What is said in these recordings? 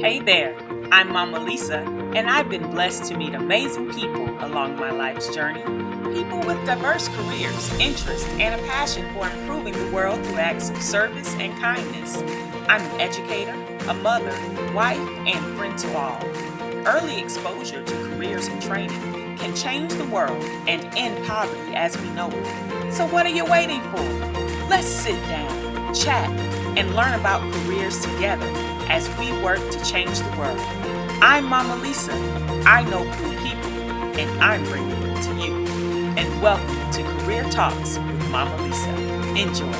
Hey there, I'm Mama Lisa, and I've been blessed to meet amazing people along my life's journey. People with diverse careers, interests, and a passion for improving the world through acts of service and kindness. I'm an educator, a mother, wife, and friend to all. Early exposure to careers and training can change the world and end poverty as we know it. So, what are you waiting for? Let's sit down, chat, and learn about careers together as we work to change the world. I'm Mama Lisa. I know cool people, and I'm bringing it to you. And welcome to Career Talks with Mama Lisa. Enjoy.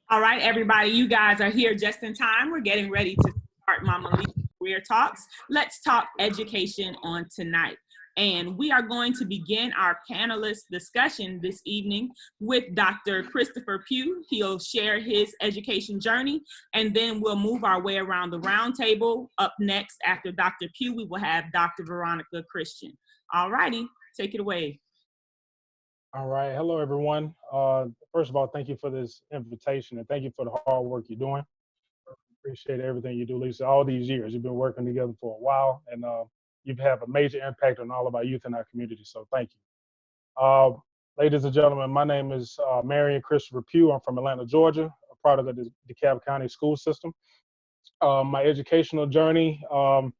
All right, everybody, you guys are here just in time. We're getting ready to start Mama Lisa Career Talks. Let's talk education on tonight. And we are going to begin our panelist discussion this evening with Dr. Christopher Pugh. He'll share his education journey, and then we'll move our way around the round table. Up next, after Dr. Pugh, we will have Dr. Veronica Christian. All righty, take it away. All right. Hello, everyone. First of all, thank you for this invitation, and thank you for the hard work you're doing. Appreciate everything you do, Lisa. All these years, you've been working together for a while, and you've had a major impact on all of our youth in our community. So thank you. Ladies and gentlemen, my name is Marion Christopher Pugh. I'm from Atlanta, Georgia, a product of the DeKalb County school system. My educational journey, I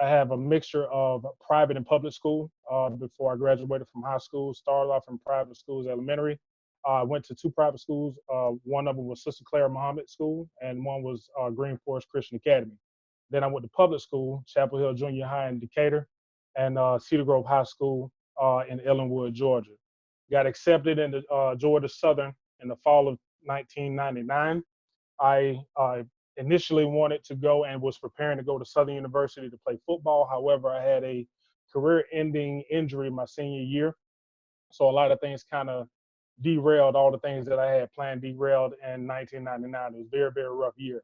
have a mixture of private and public school. Before I graduated from high school, started off in private schools, elementary. I went to two private schools. One of them was Sister Clara Muhammad School, and one was Green Forest Christian Academy. Then I went to public school, Chapel Hill Junior High in Decatur, and Cedar Grove High School in Ellenwood, Georgia. Got accepted into Georgia Southern in the fall of 1999. I initially wanted to go and was preparing to go to Southern University to play football. However, I had a career-ending injury my senior year. So a lot of things kind of derailed, all the things that I had planned derailed in 1999. It was a very, very rough year.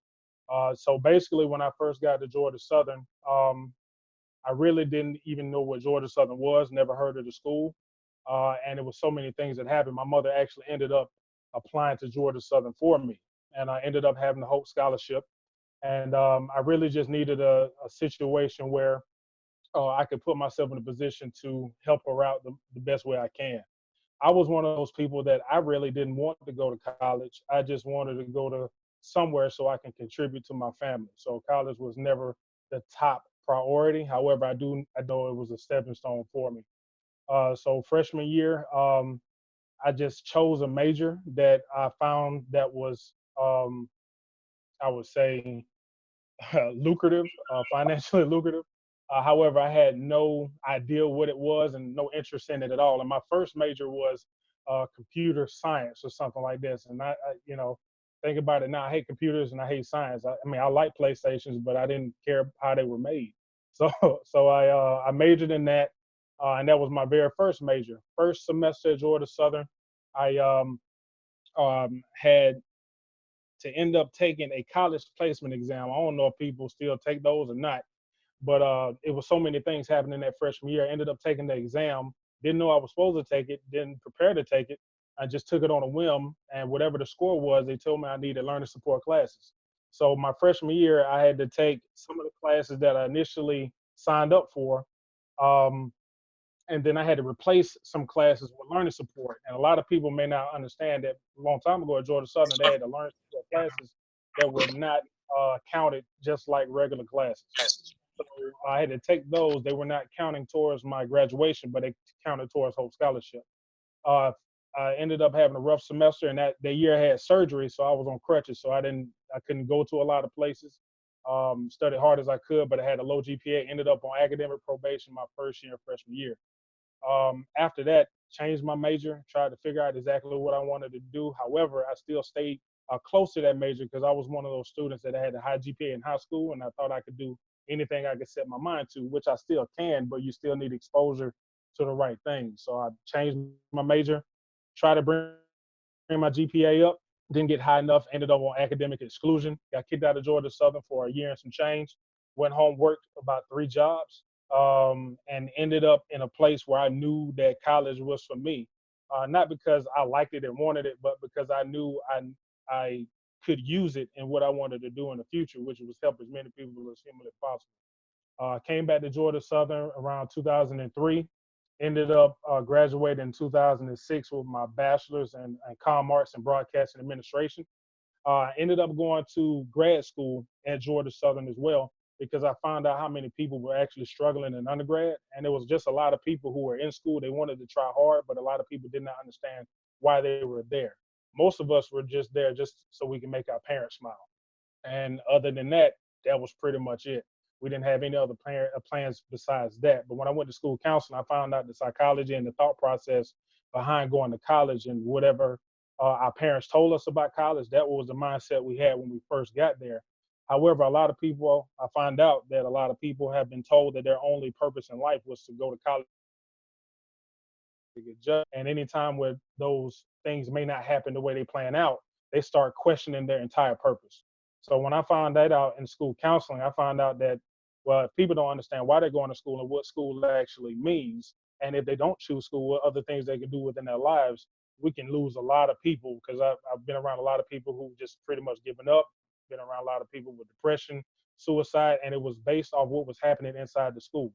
So basically, when I first got to Georgia Southern, I really didn't even know what Georgia Southern was, never heard of the school. And it was so many things that happened. My mother actually ended up applying to Georgia Southern for me. And I ended up having the Hope Scholarship. And I really just needed a situation where I could put myself in a position to help her out the best way I can. I was one of those people that I really didn't want to go to college. I just wanted to go to somewhere so I can contribute to my family. So college was never the top priority. However, I know it was a stepping stone for me. So freshman year, I just chose a major that I found that was, I would say, lucrative, financially lucrative. However, I had no idea what it was and no interest in it at all. And my first major was computer science or something like this. And think about it now. I hate computers and I hate science. I mean, I like PlayStations, but I didn't care how they were made. So, I majored in that, and that was my very first major. First semester at Georgia Southern, I had to end up taking a college placement exam. I don't know if people still take those or not, but it was so many things happening that freshman year. I ended up taking the exam. Didn't know I was supposed to take it. Didn't prepare to take it. I just took it on a whim, and whatever the score was, they told me I needed learning support classes. So my freshman year, I had to take some of the classes that I initially signed up for. Um, and then I had to replace some classes with learning support. And a lot of people may not understand that a long time ago at Georgia Southern, they had the learning support classes that were not counted just like regular classes. So I had to take those. They were not counting towards my graduation, but they counted towards Hope Scholarship. Uh, I ended up having a rough semester, and that year I had surgery, so I was on crutches. So I couldn't go to a lot of places. Studied hard as I could, but I had a low GPA. Ended up on academic probation my first year, freshman year. After that, changed my major, tried to figure out exactly what I wanted to do. However, I still stayed close to that major because I was one of those students that had a high GPA in high school, and I thought I could do anything I could set my mind to, which I still can, but you still need exposure to the right things. So I changed my major, tried to bring my GPA up, didn't get high enough, ended up on academic exclusion, got kicked out of Georgia Southern for a year and some change, went home, worked about 3 jobs, and ended up in a place where I knew that college was for me. Not because I liked it and wanted it, but because I knew I could use it in what I wanted to do in the future, which was help as many people as humanly possible. Came back to Georgia Southern around 2003. Ended up graduating in 2006 with my bachelor's in comm arts and broadcasting administration. Ended up going to grad school at Georgia Southern as well, because I found out how many people were actually struggling in undergrad. And there was just a lot of people who were in school. They wanted to try hard, but a lot of people did not understand why they were there. Most of us were just there just so we can make our parents smile. And other than that, that was pretty much it. We didn't have any other plans besides that. But when I went to school counseling, I found out the psychology and the thought process behind going to college, and whatever our parents told us about college, that was the mindset we had when we first got there. However, a lot of people, I find out that a lot of people have been told that their only purpose in life was to go to college to get judged. And anytime where those things may not happen the way they plan out, they start questioning their entire purpose. So when I found that out in school counseling, I found out that, well, if people don't understand why they're going to school and what school actually means, and if they don't choose school, what other things they can do within their lives, we can lose a lot of people, because I've been around a lot of people who just pretty much given up, been around a lot of people with depression, suicide, and it was based off what was happening inside the schools.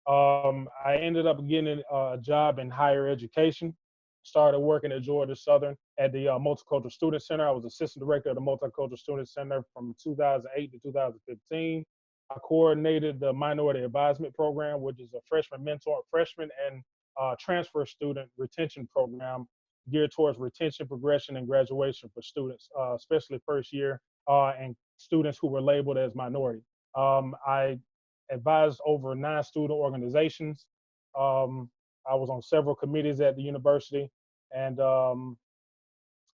I ended up getting a job in higher education. Started working at Georgia Southern at the Multicultural Student Center. I was assistant director of the Multicultural Student Center from 2008 to 2015. I coordinated the Minority Advisement Program, which is a freshman and transfer student retention program geared towards retention, progression, and graduation for students, especially first year and students who were labeled as minority. I advised over 9 student organizations. I was on several committees at the university. And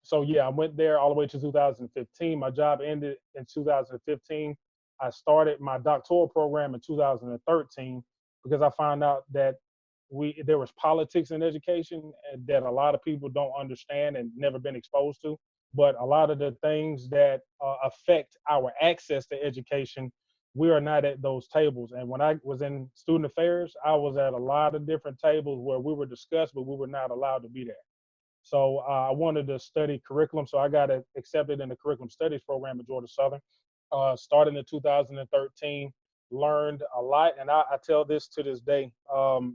so, yeah, I went there all the way to 2015. My job ended in 2015. I started my doctoral program in 2013 because I found out that there was politics in education that a lot of people don't understand and never been exposed to. But a lot of the things that affect our access to education, we are not at those tables. And when I was in student affairs, I was at a lot of different tables where we were discussed, but we were not allowed to be there. So I wanted to study curriculum. So I got accepted in the curriculum studies program at Georgia Southern. Started in 2013, learned a lot. And I tell this to this day,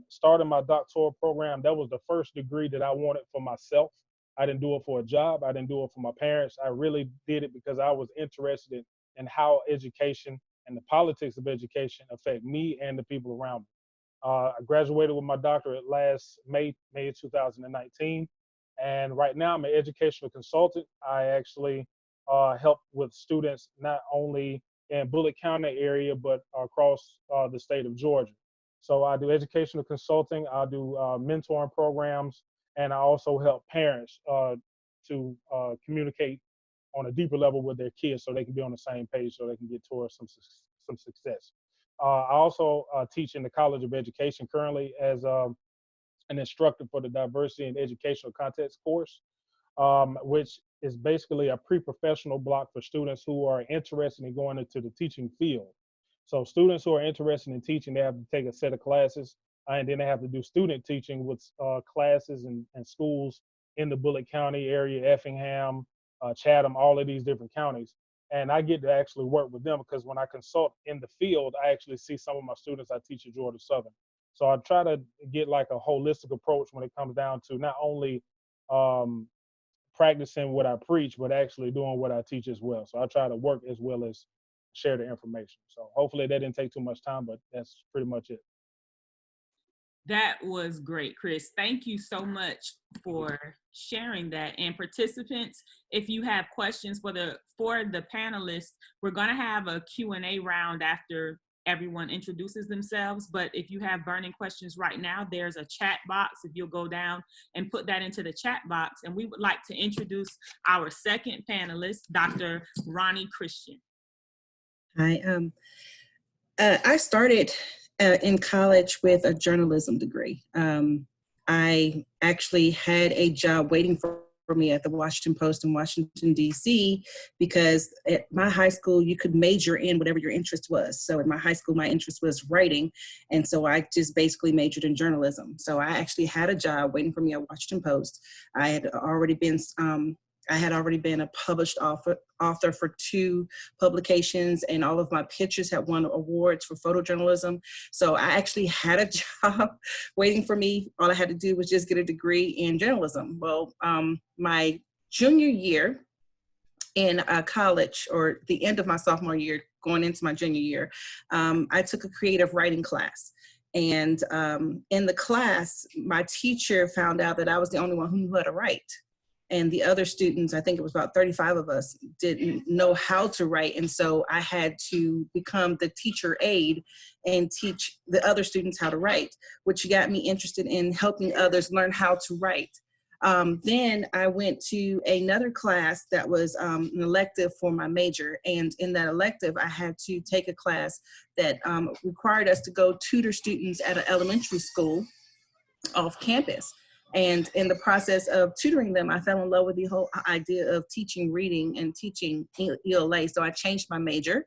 starting my doctoral program, that was the first degree that I wanted for myself. I didn't do it for a job. I didn't do it for my parents. I really did it because I was interested in how education and the politics of education affect me and the people around me. I graduated with my doctorate last May 2019. And right now I'm an educational consultant. I actually help with students not only in Bullitt County area, but across the state of Georgia. So I do educational consulting, I do mentoring programs, and I also help parents to communicate on a deeper level with their kids so they can be on the same page so they can get towards some success. I also teach in the College of Education currently as an instructor for the Diversity and Educational Context course, which is basically a pre-professional block for students who are interested in going into the teaching field. So students who are interested in teaching, they have to take a set of classes, and then they have to do student teaching with classes and schools in the Bullitt County area, Effingham, Chatham, all of these different counties. And I get to actually work with them because when I consult in the field, I actually see some of my students I teach at Georgia Southern. So I try to get like a holistic approach when it comes down to not only practicing what I preach, but actually doing what I teach as well. So I try to work as well as share the information. So hopefully that didn't take too much time, but that's pretty much it. That was great, Chris. Thank you so much for sharing that. And participants, if you have questions for the panelists, we're going to have a Q&A round after everyone introduces themselves. But if you have burning questions right now, there's a chat box. If you'll go down and put that into the chat box. And we would like to introduce our second panelist, Dr. Veronica Christian. Hi. I started in college with a journalism degree. I actually had a job waiting for me at the Washington Post in Washington, D.C., because at my high school, you could major in whatever your interest was. So at my high school, my interest was writing. And so I just basically majored in journalism. So I actually had a job waiting for me at Washington Post. I had already been I had already been a published author for 2 publications, and all of my pictures had won awards for photojournalism. So I actually had a job waiting for me. All I had to do was just get a degree in journalism. Well, my junior year in college, or the end of my sophomore year, going into my junior year, I took a creative writing class. And in the class, my teacher found out that I was the only one who knew how to write. And the other students, I think it was about 35 of us, didn't know how to write. And so I had to become the teacher aide and teach the other students how to write, which got me interested in helping others learn how to write. Then I went to another class that was an elective for my major. And in that elective, I had to take a class that required us to go tutor students at an elementary school off campus. And in the process of tutoring them, I fell in love with the whole idea of teaching reading and teaching ELA. So I changed my major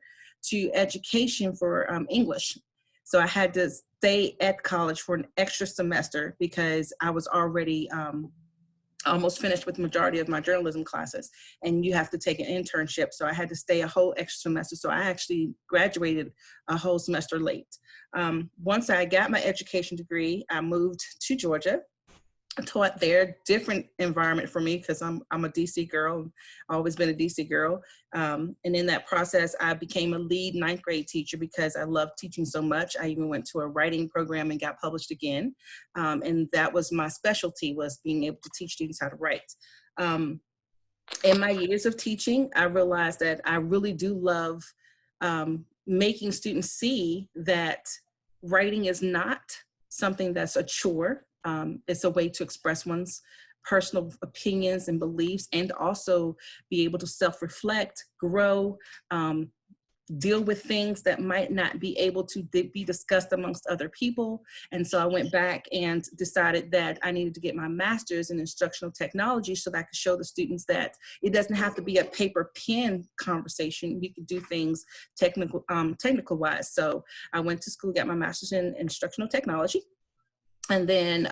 to education for English. So I had to stay at college for an extra semester because I was already almost finished with the majority of my journalism classes, and you have to take an internship. So I had to stay a whole extra semester. So I actually graduated a whole semester late. Once I got my education degree, I moved to Georgia. I taught there, different environment for me because I'm a DC girl, always been a DC girl. And in that process, I became a lead 9th grade teacher because I loved teaching so much. I even went to a writing program and got published again. And that was my specialty, was being able to teach students how to write. In my years of teaching, I realized that I really do love making students see that writing is not something that's a chore. It's a way to express one's personal opinions and beliefs, and also be able to self-reflect, grow, deal with things that might not be able to be discussed amongst other people. And so I went back and decided that I needed to get my master's in instructional technology so that I could show the students that it doesn't have to be a paper pen conversation. You could do things technical wise. So I went to school, got my master's in instructional technology. And then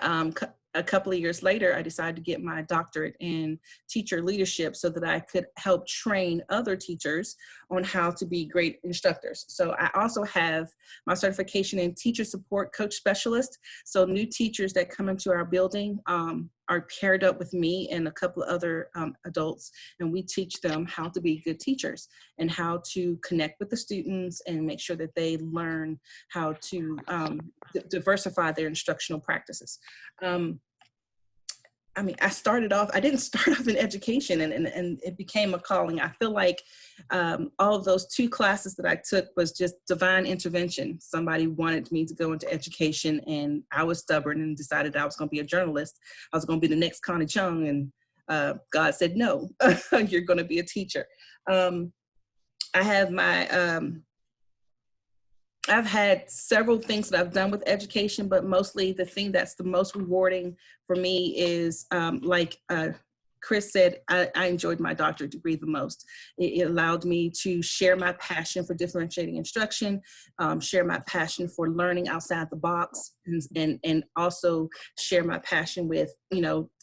a couple of years later, I decided to get my doctorate in teacher leadership so that I could help train other teachers on how to be great instructors. So I also have my certification in teacher support coach specialist. So new teachers that come into our building are paired up with me and a couple of other adults, and we teach them how to be good teachers and how to connect with the students and make sure that they learn how to diversify their instructional practices. I mean, I didn't start off in education, and it became a calling. I feel like all of those 2 classes that I took was just divine intervention. Somebody wanted me to go into education, and I was stubborn and decided I was going to be a journalist. I was going to be the next Connie Chung, and God said, no, you're going to be a teacher. I have I've had several things that I've done with education, but mostly the thing that's the most rewarding for me is, like Chris said, I enjoyed my doctorate degree the most. It allowed me to share my passion for differentiating instruction, share my passion for learning outside the box, and also share my passion with,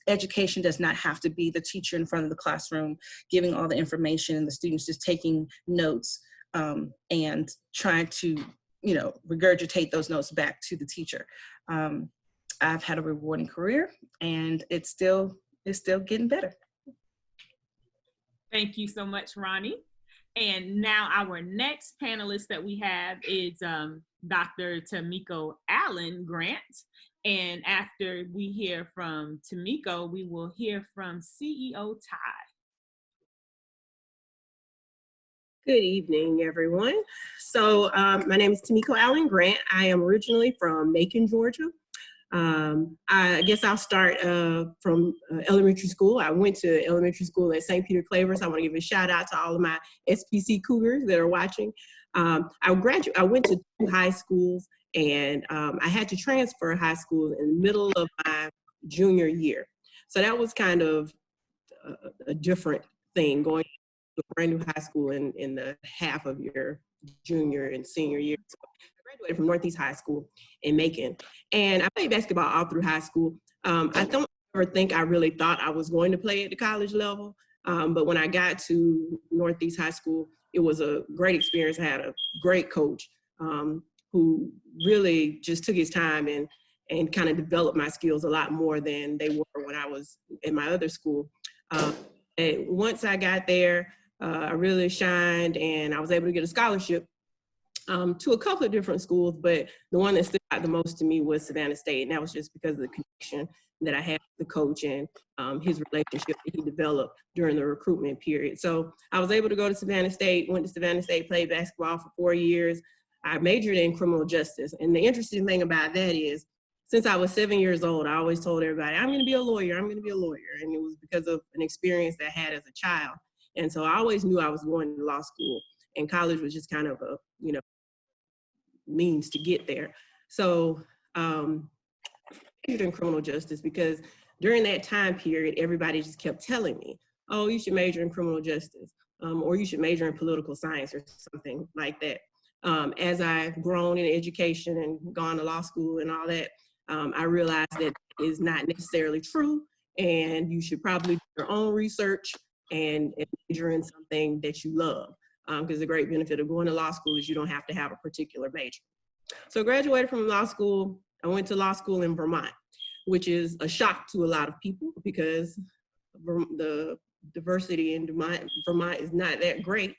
education does not have to be the teacher in front of the classroom giving all the information and the students just taking notes and trying to regurgitate those notes back to the teacher. I've had a rewarding career, and it's still getting better. Thank you so much, Ronnie. And now our next panelist that we have is Dr. Tameika Allen Grant. And after we hear from Tameika, we will hear from CEO Tate. Good evening, everyone. So my name is Tameika Allen Grant. I am originally from Macon, Georgia. I guess I'll start from elementary school. I went to elementary school at St. Peter Clavers. I want to give a shout out to all of my SPC Cougars that are watching. I went to 2 high schools, and I had to transfer high school in the middle of my junior year. So that was kind of a different thing, going to a brand new high school in the half of your junior and senior year. So I graduated from Northeast High School in Macon, and I played basketball all through high school. I don't ever think I really thought I was going to play at the college level. But when I got to Northeast High School, it was a great experience. I had a great coach who really just took his time and kind of developed my skills a lot more than they were when I was in my other school. And once I got there, I really shined, and I was able to get a scholarship to a couple of different schools, but the one that stood out the most to me was Savannah State, and that was just because of the connection that I had with the coach and his relationship that he developed during the recruitment period. So I was able to go to Savannah State, went to Savannah State, played basketball for 4 years. I majored in criminal justice, and the interesting thing about that is, since I was 7 years old, I always told everybody, I'm gonna be a lawyer, I'm gonna be a lawyer. And it was because of an experience that I had as a child. And so I always knew I was going to law school, and college was just kind of a, means to get there. So I majored in criminal justice because during that time period, everybody just kept telling me, oh, you should major in criminal justice, or you should major in political science or something like that. As I've grown in education and gone to law school and all that, I realized that is not necessarily true, and you should probably do your own research and major in something that you love. Because the great benefit of going to law school is you don't have to have a particular major. So I graduated from law school. I went to law school in Vermont, which is a shock to a lot of people because the diversity in Vermont is not that great.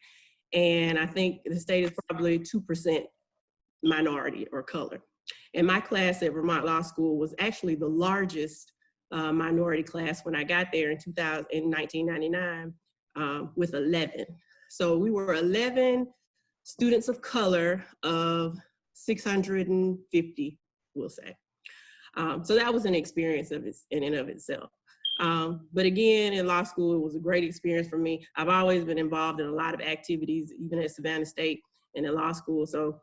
And I think the state is probably 2% minority or color. And my class at Vermont Law School was actually the largest minority class when I got there in 1999 with 11. So we were 11 students of color of 650, we'll say. So that was an experience in and of itself. But again, in law school, it was a great experience for me. I've always been involved in a lot of activities, even at Savannah State and in law school. So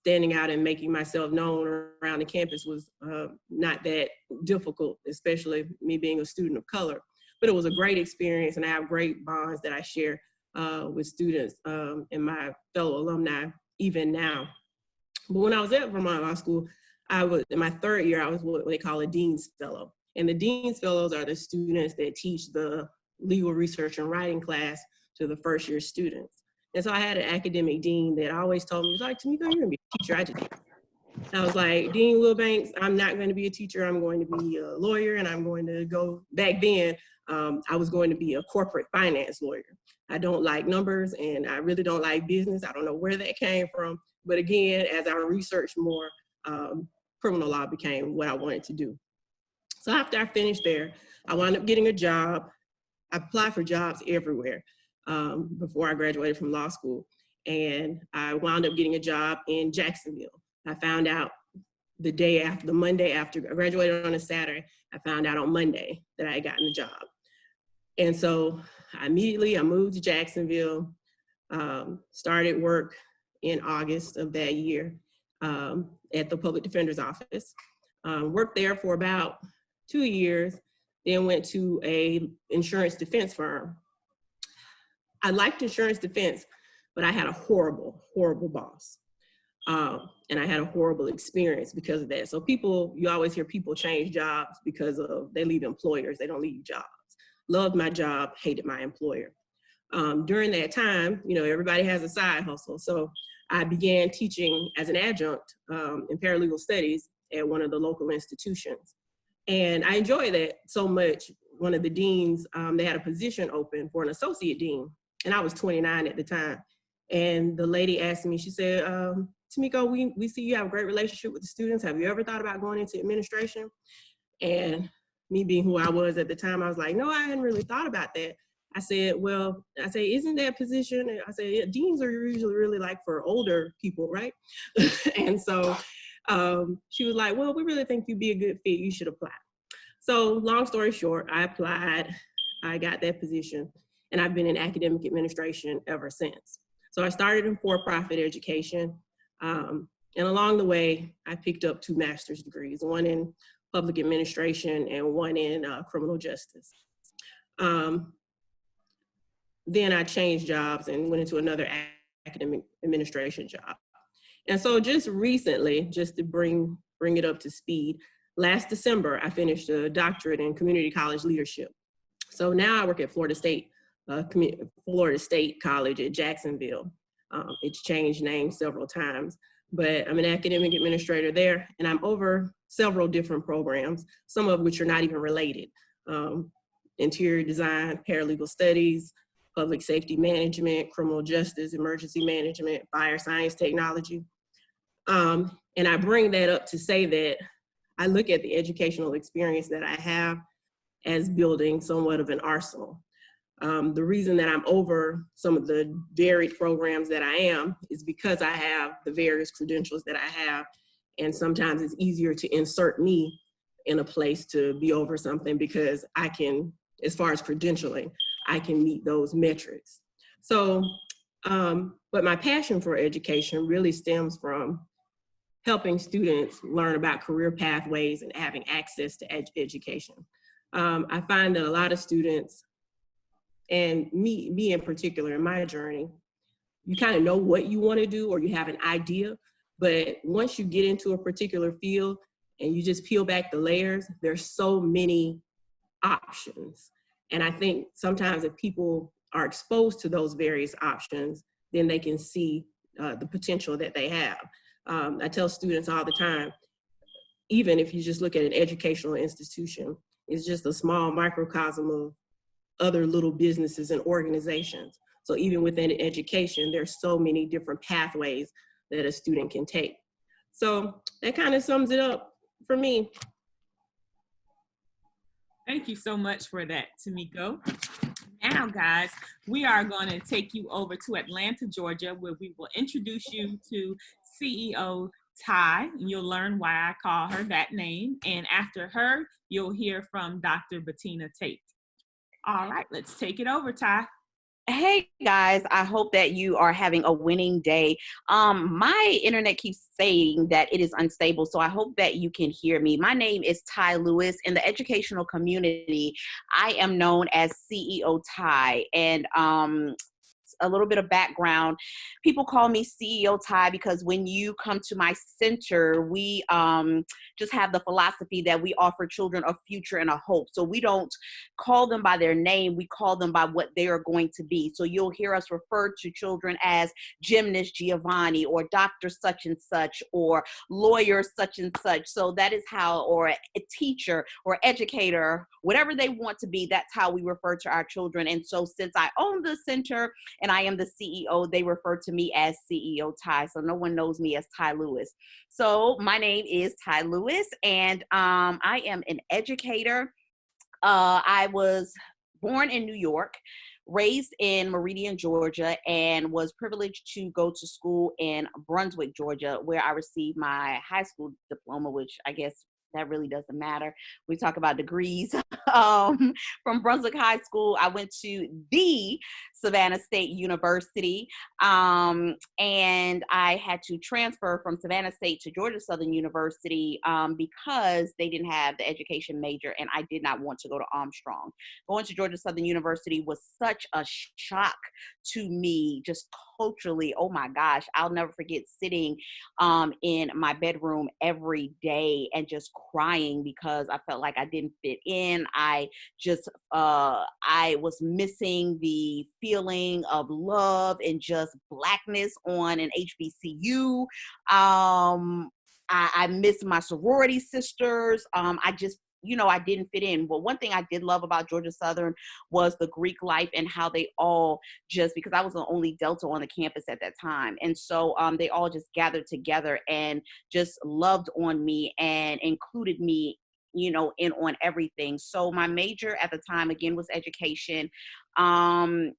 standing out and making myself known around the campus was not that difficult, especially me being a student of color. But it was a great experience, and I have great bonds that I share with students and my fellow alumni even now. But when I was at Vermont Law School, I was in my third year, I was what they call a Dean's Fellow. And the Dean's Fellows are the students that teach the legal research and writing class to the first year students. And so I had an academic dean that always told me, he was like, Tameika, you're gonna be a teacher. I was like, Dean Wilbanks, I'm not going to be a teacher. I'm going to be a lawyer, and I'm going to go, back then, I was going to be a corporate finance lawyer. I don't like numbers, and I really don't like business. I don't know where that came from. But again, as I researched more, criminal law became what I wanted to do. So after I finished there, I wound up getting a job. I applied for jobs everywhere before I graduated from law school. And I wound up getting a job in Jacksonville. I found out the Monday after I graduated on a Saturday, I found out on Monday that I had gotten the job. And so I moved to Jacksonville, started work in August of that year at the public defender's office. Worked there for about 2 years, then went to a insurance defense firm. I liked insurance defense, but I had a horrible, horrible boss. And I had a horrible experience because of that. So you always hear people change jobs because they leave employers, they don't leave jobs. Loved my job, hated my employer. During that time, everybody has a side hustle. So I began teaching as an adjunct in paralegal studies at one of the local institutions. And I enjoyed that so much. One of the deans, they had a position open for an associate dean, and I was 29 at the time. And the lady asked me, she said, Tameika, we see you have a great relationship with the students. Have you ever thought about going into administration? And me being who I was at the time, I was like, no, I hadn't really thought about that. I said, isn't that position? I said, yeah, deans are usually really like for older people, right? And so she was like, well, we really think you'd be a good fit. You should apply. So long story short, I applied, I got that position, and I've been in academic administration ever since. So I started in for-profit education. And along the way, I picked up 2 master's degrees, one in public administration and one in criminal justice. Then I changed jobs and went into another academic administration job. And so just recently, just to bring it up to speed, last December, I finished a doctorate in community college leadership. So now I work at Florida State College at Jacksonville. It's changed names several times, but I'm an academic administrator there, and I'm over several different programs, some of which are not even related. Interior design, paralegal studies, public safety management, criminal justice, emergency management, fire science technology. And I bring that up to say that I look at the educational experience that I have as building somewhat of an arsenal. The reason that I'm over some of the varied programs that I am is because I have the various credentials that I have, and sometimes it's easier to insert me in a place to be over something because I can, as far as credentialing, I can meet those metrics. So, but my passion for education really stems from helping students learn about career pathways and having access to education. I find that a lot of students, and me in particular in my journey, you kind of know what you want to do or you have an idea, but once you get into a particular field and you just peel back the layers, there's so many options. And I think sometimes if people are exposed to those various options, then they can see the potential that they have. I tell students all the time, even if you just look at an educational institution, it's just a small microcosm of other little businesses and organizations. So even within education, there's so many different pathways that a student can take. So that kind of sums it up for me. Thank you so much for that, Tameika. Now, guys, we are going to take you over to Atlanta, Georgia, where we will introduce you to CEO Ty. You'll learn why I call her that name. And after her, you'll hear from Dr. Bettina Tate. All right, let's take it over, Ty. Hey guys, I hope that you are having a winning day. My internet keeps saying that it is unstable, so I hope that you can hear me. My name is Ty Lewis. In the educational community, I am known as CEO Ty, and a little bit of background. People call me CEO Ty because when you come to my center, we just have the philosophy that we offer children a future and a hope. So we don't call them by their name, we call them by what they are going to be. So you'll hear us refer to children as gymnast Giovanni or Dr. such and such or lawyer such and such. So that is how, or a teacher or educator, whatever they want to be, that's how we refer to our children. And so since I own the center and I am the CEO, they refer to me as CEO Ty. So no one knows me as Ty Lewis. So my name is Ty Lewis, and I am an educator. I was born in New York, raised in Meridian, Georgia, and was privileged to go to school in Brunswick, Georgia, where I received my high school diploma, which I guess that really doesn't matter. We talk about degrees. From Brunswick High School, I went to the Savannah State University, and I had to transfer from Savannah State to Georgia Southern University because they didn't have the education major, and I did not want to go to Armstrong. Going to Georgia Southern University was such a shock to me, just culturally. Oh my gosh, I'll never forget sitting in my bedroom every day and just crying because I felt like I didn't fit in. I was missing the feeling of love and just Blackness on an HBCU. I missed my sorority sisters. I didn't fit in. But one thing I did love about Georgia Southern was the Greek life and how they all just, because I was the only Delta on the campus at that time. And so they all just gathered together and just loved on me and included me, in on everything. So my major at the time, again, was education. An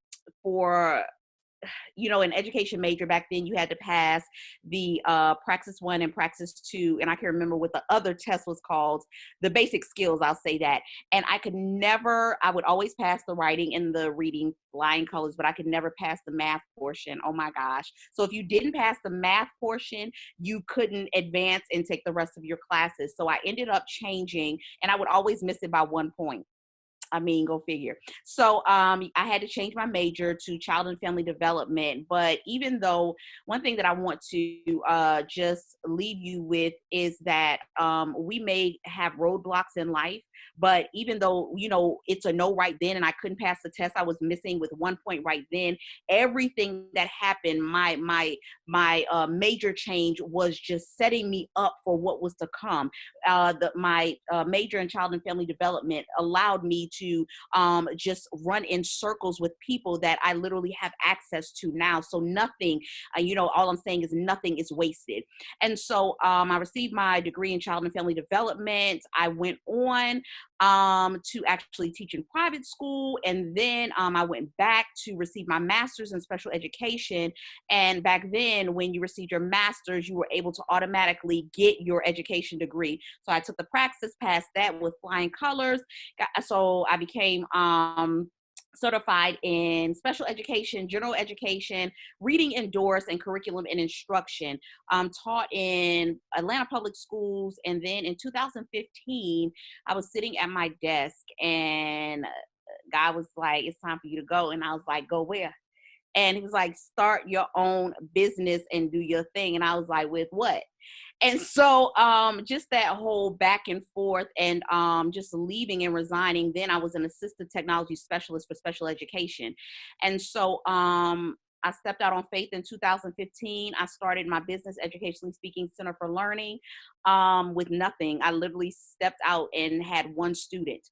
education major back then, you had to pass the Praxis 1 and Praxis 2, and I can remember what the other test was called, the basic skills, I'll say that. And I would always pass the writing and the reading, flying colors, but I could never pass the math portion. Oh my gosh. So if you didn't pass the math portion, you couldn't advance and take the rest of your classes. So I ended up changing, and I would always miss it by 1 point. I mean, go figure. So I had to change my major to child and family development. But even though, one thing that I want to just leave you with is that we may have roadblocks in life, But even though, you know, it's a no right then and I couldn't pass the test, I was missing with 1 point right then. Everything that happened, my major change was just setting me up for what was to come. My major in child and family development allowed me to just run in circles with people that I literally have access to now. So nothing, you know, all I'm saying is nothing is wasted. And so I received my degree in child and family development. I went on to actually teach in private school. And then I went back to receive my master's in special education. And back then, when you received your master's, you were able to automatically get your education degree. So I took the praxis, passed that with flying colors. So I became certified in special education, general education, reading endorsed, and curriculum and instruction. Taught in Atlanta Public Schools. And then in 2015, I was sitting at my desk and God was like, it's time for you to go. And I was like, go where? And he was like, start your own business and do your thing. And I was like, with what? And so just that whole back and forth and just leaving and resigning. Then I was an assistive technology specialist for special education. And so I stepped out on faith in 2015. I started my business, Educationally Speaking Center for Learning, with nothing. I literally stepped out and had one student.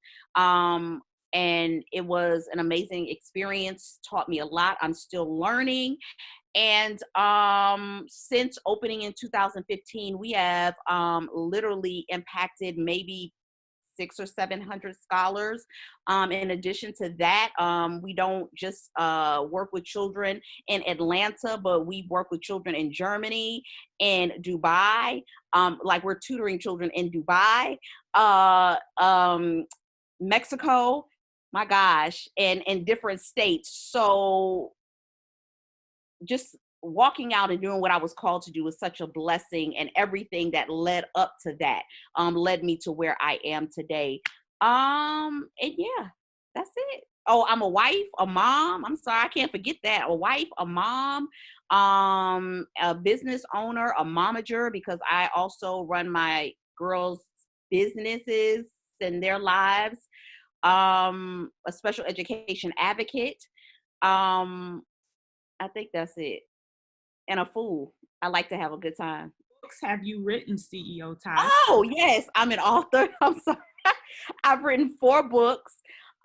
And it was an amazing experience, taught me a lot. I'm still learning. And since opening in 2015, we have literally impacted maybe 600 or 700 scholars. In addition to that, we don't just work with children in Atlanta, but we work with children in Germany and Dubai. Like we're tutoring children in Dubai, Mexico, my gosh, and in different states. So just walking out and doing what I was called to do was such a blessing, and everything that led up to that led me to where I am today. And yeah, that's it. Oh, I'm a wife, a mom. I'm sorry, I can't forget that. A wife, a mom, a business owner, a momager, because I also run my girls' businesses and their lives. A special education advocate. I think that's it. And a fool. I like to have a good time. Books have you written, CEO Ty? Oh, yes. I'm an author. I'm sorry. I've written 4 books,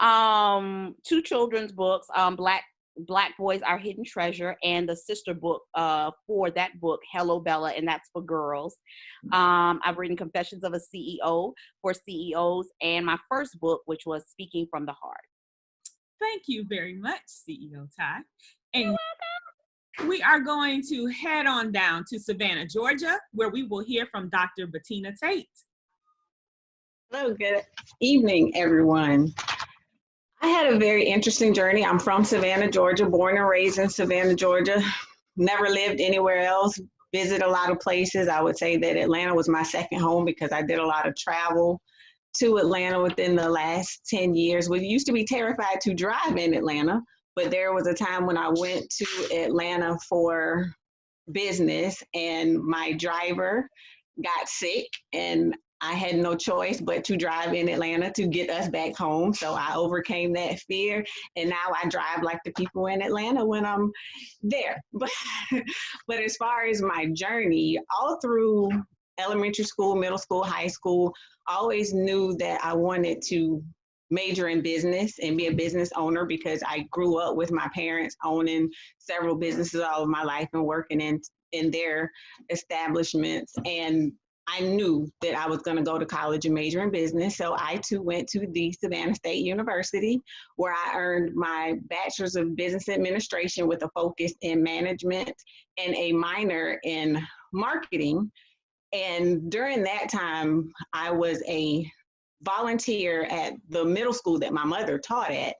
2 children's books, Black Boys, Our Hidden Treasure, and the sister book for that book, Hello Bella, and that's for girls. I've written Confessions of a CEO for CEOs, and my first book, which was Speaking from the Heart. Thank you very much, CEO Ty. And we are going to head on down to Savannah, Georgia, where we will hear from Dr. Bettina Tate. Hello, good evening, everyone. I had a very interesting journey. I'm from Savannah, Georgia, born and raised in Savannah, Georgia. Never lived anywhere else, visit a lot of places. I would say that Atlanta was my second home because I did a lot of travel to Atlanta within the last 10 years. We used to be terrified to drive in Atlanta, but there was a time when I went to Atlanta for business and my driver got sick and I had no choice but to drive in Atlanta to get us back home. So I overcame that fear, and now I drive like the people in Atlanta when I'm there. But as far as my journey, all through elementary school, middle school, high school, I always knew that I wanted to major in business and be a business owner because I grew up with my parents owning several businesses all of my life and working in their establishments. And I knew that I was going to go to college and major in business. So I too went to the Savannah State University, where I earned my bachelor's of business administration with a focus in management and a minor in marketing. And during that time, I was a volunteer at the middle school that my mother taught at.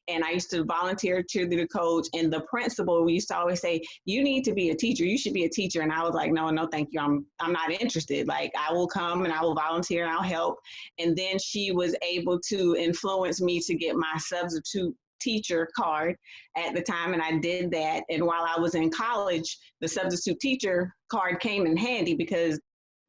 And I used to volunteer to the coach, and the principal, we used to always say, you need to be a teacher. You should be a teacher. And I was like, no, thank you. I'm not interested. Like, I will come and I will volunteer and I'll help. And then she was able to influence me to get my substitute teacher card at the time. And I did that. And while I was in college, the substitute teacher card came in handy because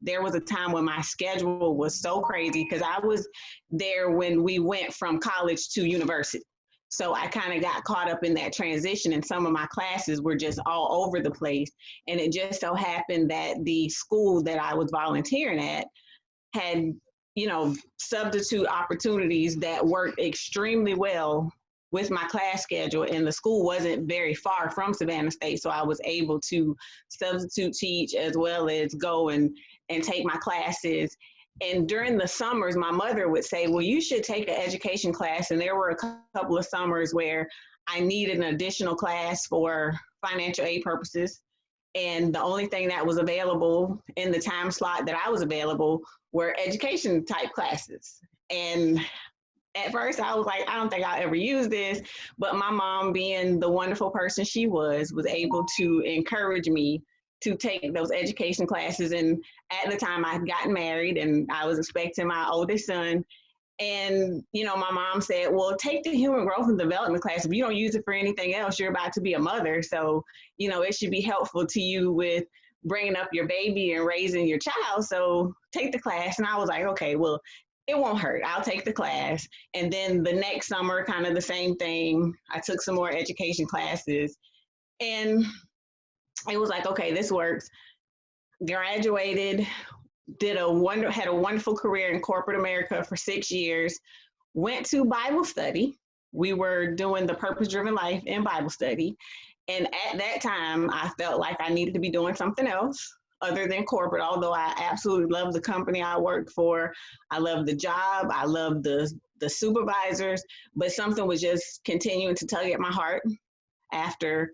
there was a time when my schedule was so crazy because I was there when we went from college to university. So I kind of got caught up in that transition, and some of my classes were just all over the place. And it just so happened that the school that I was volunteering at had, you know, substitute opportunities that worked extremely well with my class schedule, and the school wasn't very far from Savannah State. So I was able to substitute teach as well as go and take my classes. And during the summers, my mother would say, well, you should take an education class. And there were a couple of summers where I needed an additional class for financial aid purposes. And the only thing that was available in the time slot that I was available were education type classes. And at first I was like, I don't think I'll ever use this. But my mom, being the wonderful person she was able to encourage me to take those education classes. And at the time I had gotten married and I was expecting my oldest son. And, you know, my mom said, well, take the human growth and development class. If you don't use it for anything else, you're about to be a mother. So, you know, it should be helpful to you with bringing up your baby and raising your child. So take the class. And I was like, okay, well, it won't hurt. I'll take the class. And then the next summer, kind of the same thing. I took some more education classes and it was like, okay, this works. Graduated, had a wonderful career in corporate America for 6 years, went to Bible study. We were doing the purpose-driven life in Bible study. And at that time, I felt like I needed to be doing something else other than corporate, although I absolutely love the company I worked for. I love the job. I love the supervisors, but something was just continuing to tug at my heart after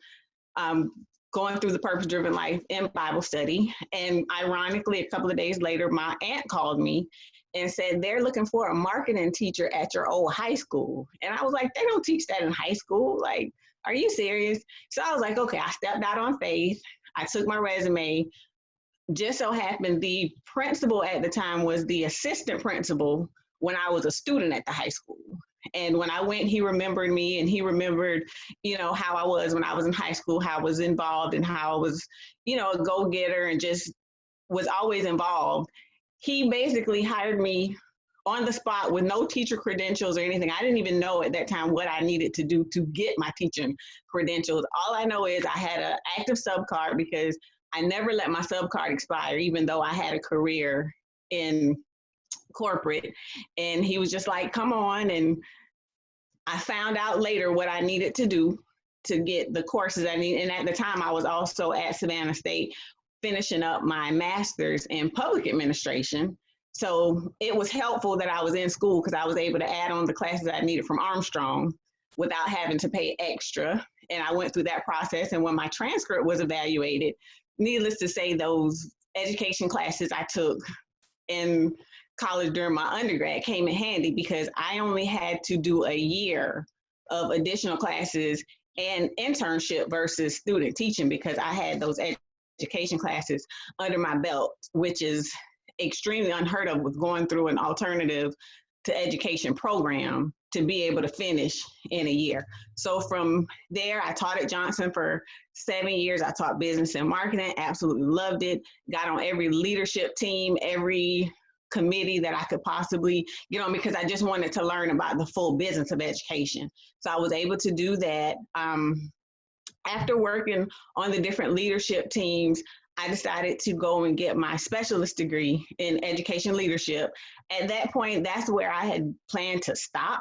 going through the purpose-driven life in Bible study. And ironically, a couple of days later, my aunt called me and said, they're looking for a marketing teacher at your old high school. And I was like, they don't teach that in high school. Like, are you serious? So I was like, okay, I stepped out on faith. I took my resume. Just so happened the principal at the time was the assistant principal when I was a student at the high school. And when I went, he remembered me and he remembered, you know, how I was when I was in high school, how I was involved and how I was, you know, a go-getter and just was always involved. He basically hired me on the spot with no teacher credentials or anything. I didn't even know at that time what I needed to do to get my teaching credentials. All I know is I had an active sub card because I never let my sub card expire, even though I had a career in corporate. And he was just like, come on. And I found out later what I needed to do to get the courses I need. And at the time I was also at Savannah State finishing up my master's in public administration. So it was helpful that I was in school because I was able to add on the classes I needed from Armstrong without having to pay extra. And I went through that process. And when my transcript was evaluated, needless to say, those education classes I took in college during my undergrad came in handy because I only had to do a year of additional classes and internship versus student teaching because I had those education classes under my belt, which is extremely unheard of with going through an alternative to education program to be able to finish in a year. So from there, I taught at Johnson for 7 years. I taught business and marketing, absolutely loved it. Got on every leadership team, every committee that I could possibly get on because I just wanted to learn about the full business of education. So I was able to do that. After working on the different leadership teams, I decided to go and get my specialist degree in education leadership. At that point, that's where I had planned to stop.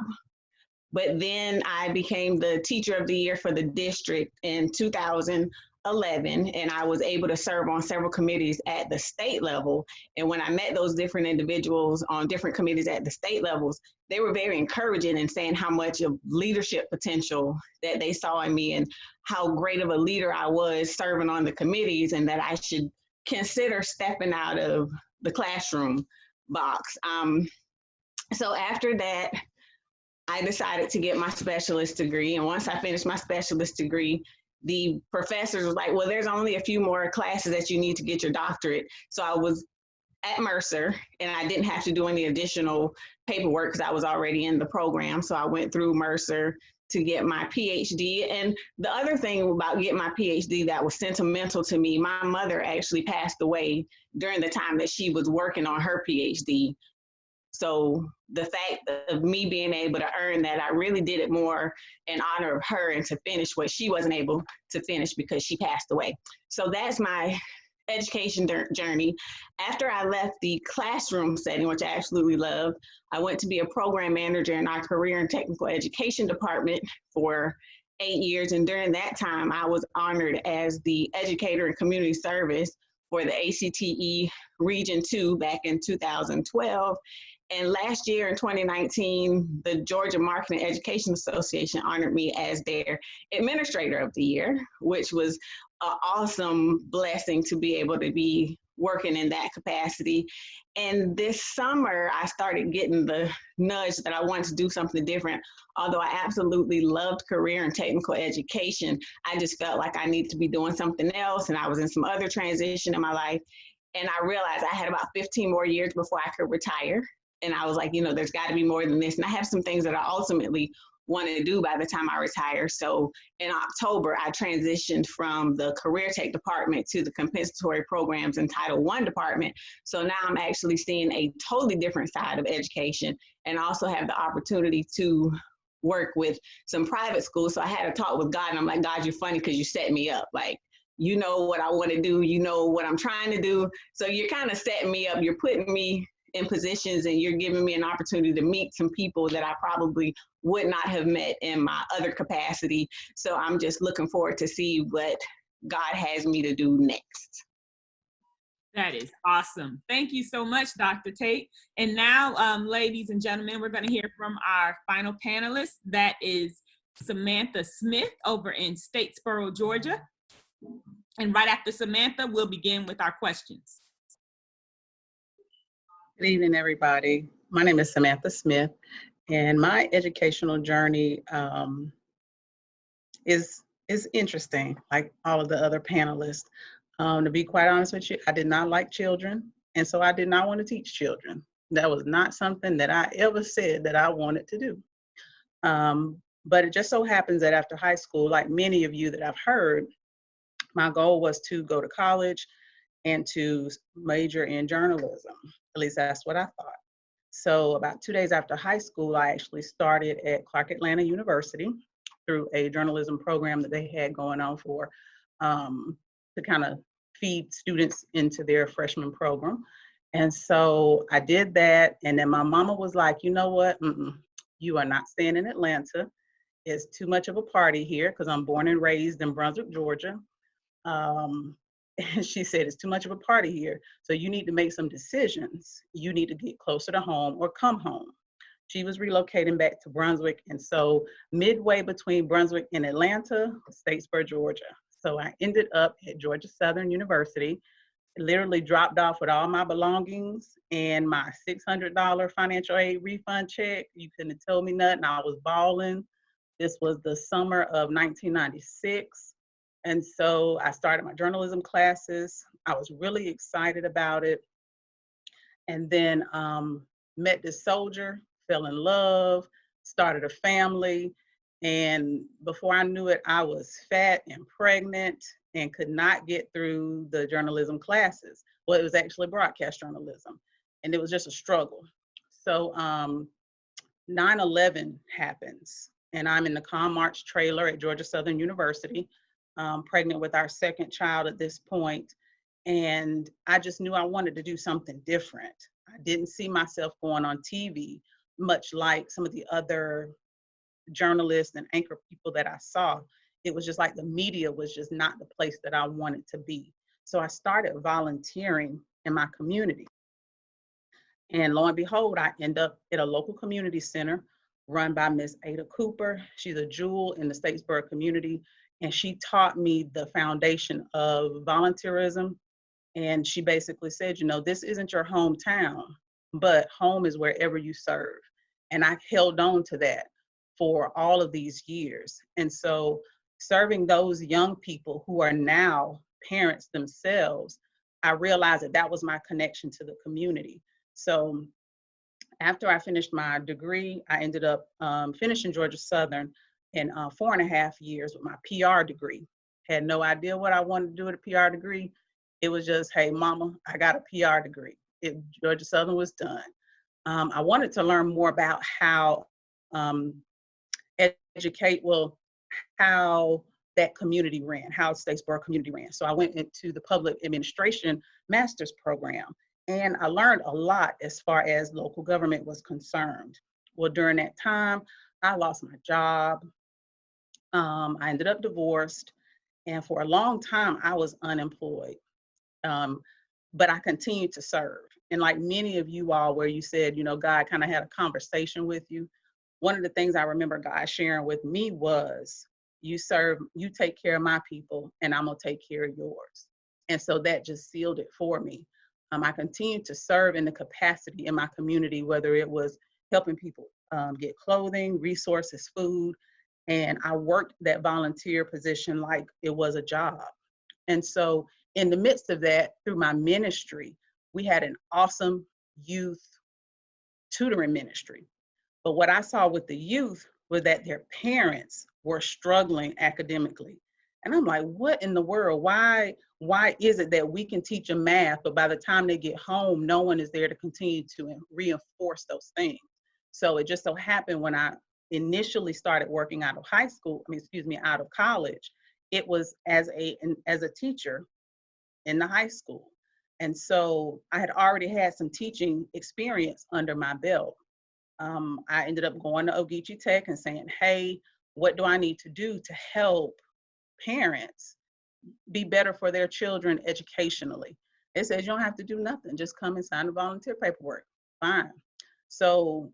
But then I became the teacher of the year for the district in 2011, and I was able to serve on several committees at the state level. And when I met those different individuals on different committees at the state levels, they were very encouraging in saying how much of leadership potential that they saw in me and how great of a leader I was serving on the committees, and that I should consider stepping out of the classroom box. So after that, I decided to get my specialist degree. And once I finished my specialist degree, the professors were like, well, there's only a few more classes that you need to get your doctorate. So I was at Mercer and I didn't have to do any additional paperwork because I was already in the program. So I went through Mercer, to get my PhD. And the other thing about getting my PhD that was sentimental to me, my mother actually passed away during the time that she was working on her PhD. So the fact of me being able to earn that, I really did it more in honor of her and to finish what she wasn't able to finish because she passed away. So that's my education journey. After I left the classroom setting, which I absolutely loved, I went to be a program manager in our career and technical education department for 8 years. And during that time, I was honored as the educator in community service for the ACTE Region 2 back in 2012. And last year in 2019, the Georgia Marketing Education Association honored me as their Administrator of the Year, which was an awesome blessing to be able to be working in that capacity. And this summer, I started getting the nudge that I wanted to do something different. Although I absolutely loved career and technical education, I just felt like I needed to be doing something else. And I was in some other transition in my life. And I realized I had about 15 more years before I could retire. And I was like, you know, there's got to be more than this. And I have some things that I ultimately want to do by the time I retire. So in October, I transitioned from the career tech department to the compensatory programs and Title I department. So now I'm actually seeing a totally different side of education and also have the opportunity to work with some private schools. So I had a talk with God and I'm like, God, you're funny because you set me up. Like, you know what I want to do. You know what I'm trying to do. So you're kind of setting me up. You're putting me in positions and you're giving me an opportunity to meet some people that I probably would not have met in my other capacity. So I'm just looking forward to see what God has me to do next. That is awesome. Thank you so much, Dr. Tate. And now, ladies and gentlemen, we're going to hear from our final panelist. That is Samantha Smith over in Statesboro, Georgia. And right after Samantha, we'll begin with our questions. Good evening, everybody. My name is Samantha Smith, and my educational journey is interesting, like all of the other panelists. To be quite honest with you, I did not like children, and so I did not want to teach children. That was not something that I ever said that I wanted to do. But it just so happens that after high school, like many of you that I've heard, my goal was to go to college and to major in journalism. At least that's what I thought. So about 2 days after high school, I actually started at Clark Atlanta University through a journalism program that they had going on for to kind of feed students into their freshman program. And so I did that. And then my mama was like, you know what? You are not staying in Atlanta. It's too much of a party here because I'm born and raised in Brunswick, Georgia. And she said, it's too much of a party here. So you need to make some decisions. You need to get closer to home or come home. She was relocating back to Brunswick. And so midway between Brunswick and Atlanta, Statesboro, Georgia. So I ended up at Georgia Southern University, literally dropped off with all my belongings and my $600 financial aid refund check. You couldn't have told me nothing. I was balling. This was the summer of 1996. And so I started my journalism classes. I was really excited about it. And then met this soldier, fell in love, started a family. And before I knew it, I was fat and pregnant and could not get through the journalism classes. Well, it was actually broadcast journalism. And it was just a struggle. So 9/11 happens. And I'm in the Com March trailer at Georgia Southern University. Pregnant with our second child at this point. And I just knew I wanted to do something different. I didn't see myself going on TV, much like some of the other journalists and anchor people that I saw. It was just like the media was just not the place that I wanted to be. So I started volunteering in my community. And lo and behold, I end up at a local community center run by Miss Ada Cooper. She's a jewel in the Statesboro community. And she taught me the foundation of volunteerism. And she basically said, you know, this isn't your hometown, but home is wherever you serve. And I held on to that for all of these years. And so serving those young people who are now parents themselves, I realized that that was my connection to the community. So after I finished my degree, I ended up finishing Georgia Southern. in 4.5 years with my PR degree. Had no idea what I wanted to do with a PR degree. It was just, hey, mama, I got a PR degree. Georgia Southern was done. I wanted to learn more about how how that community ran, how Statesboro community ran. So I went into the public administration master's program, and I learned a lot as far as local government was concerned. Well, during that time, I lost my job. I ended up divorced, and for a long time, I was unemployed. But I continued to serve. And like many of you all, where you said, you know, God kind of had a conversation with you. One of the things I remember God sharing with me was, you take care of my people, and I'm gonna take care of yours. And so that just sealed it for me. I continued to serve in the capacity in my community, whether it was helping people get clothing, resources, food, and I worked that volunteer position like it was a job. And so in the midst of that, through my ministry, we had an awesome youth tutoring ministry. But what I saw with the youth was that their parents were struggling academically. And I'm like, what in the world? Why is it that we can teach them math, but by the time they get home, no one is there to continue to reinforce those things? So it just so happened when I initially started working out of out of college, it was as a teacher in the high school. And so I had already had some teaching experience under my belt. I ended up going to Ogeechee Tech and saying, hey, what do I need to do to help parents be better for their children educationally? They said, you don't have to do nothing. Just come and sign the volunteer paperwork. Fine. So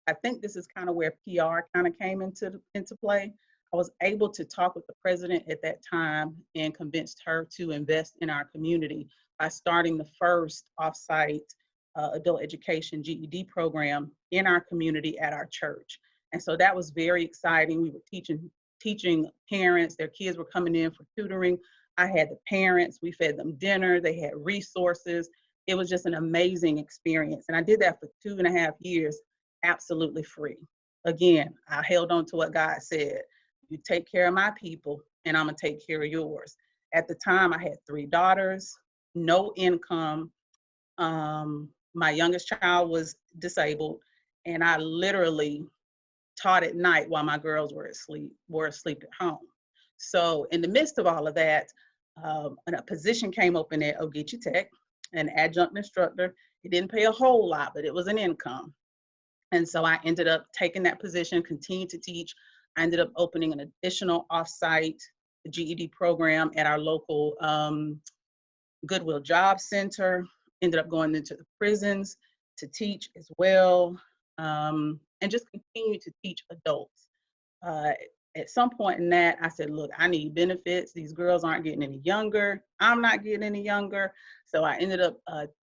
I think this is kind of where PR kind of came into play. I was able to talk with the president at that time and convinced her to invest in our community by starting the first offsite adult education GED program in our community at our church. And so that was very exciting. We were teaching parents, their kids were coming in for tutoring. I had the parents, we fed them dinner, they had resources. It was just an amazing experience. And I did that for 2.5 years, absolutely free. Again, I held on to what God said. You take care of my people, and I'm gonna take care of yours. At the time, I had 3 daughters, no income. My youngest child was disabled, and I literally taught at night while my girls were asleep at home. So in the midst of all of that, a position came open at Ogeechee Tech, an adjunct instructor. It didn't pay a whole lot, but it was an income. And so I ended up taking that position, continued to teach. I ended up opening an additional offsite GED program at our local Goodwill Job Center. Ended up going into the prisons to teach as well, and just continue to teach adults. At some point in that, I said, look, I need benefits. These girls aren't getting any younger. I'm not getting any younger. So I ended up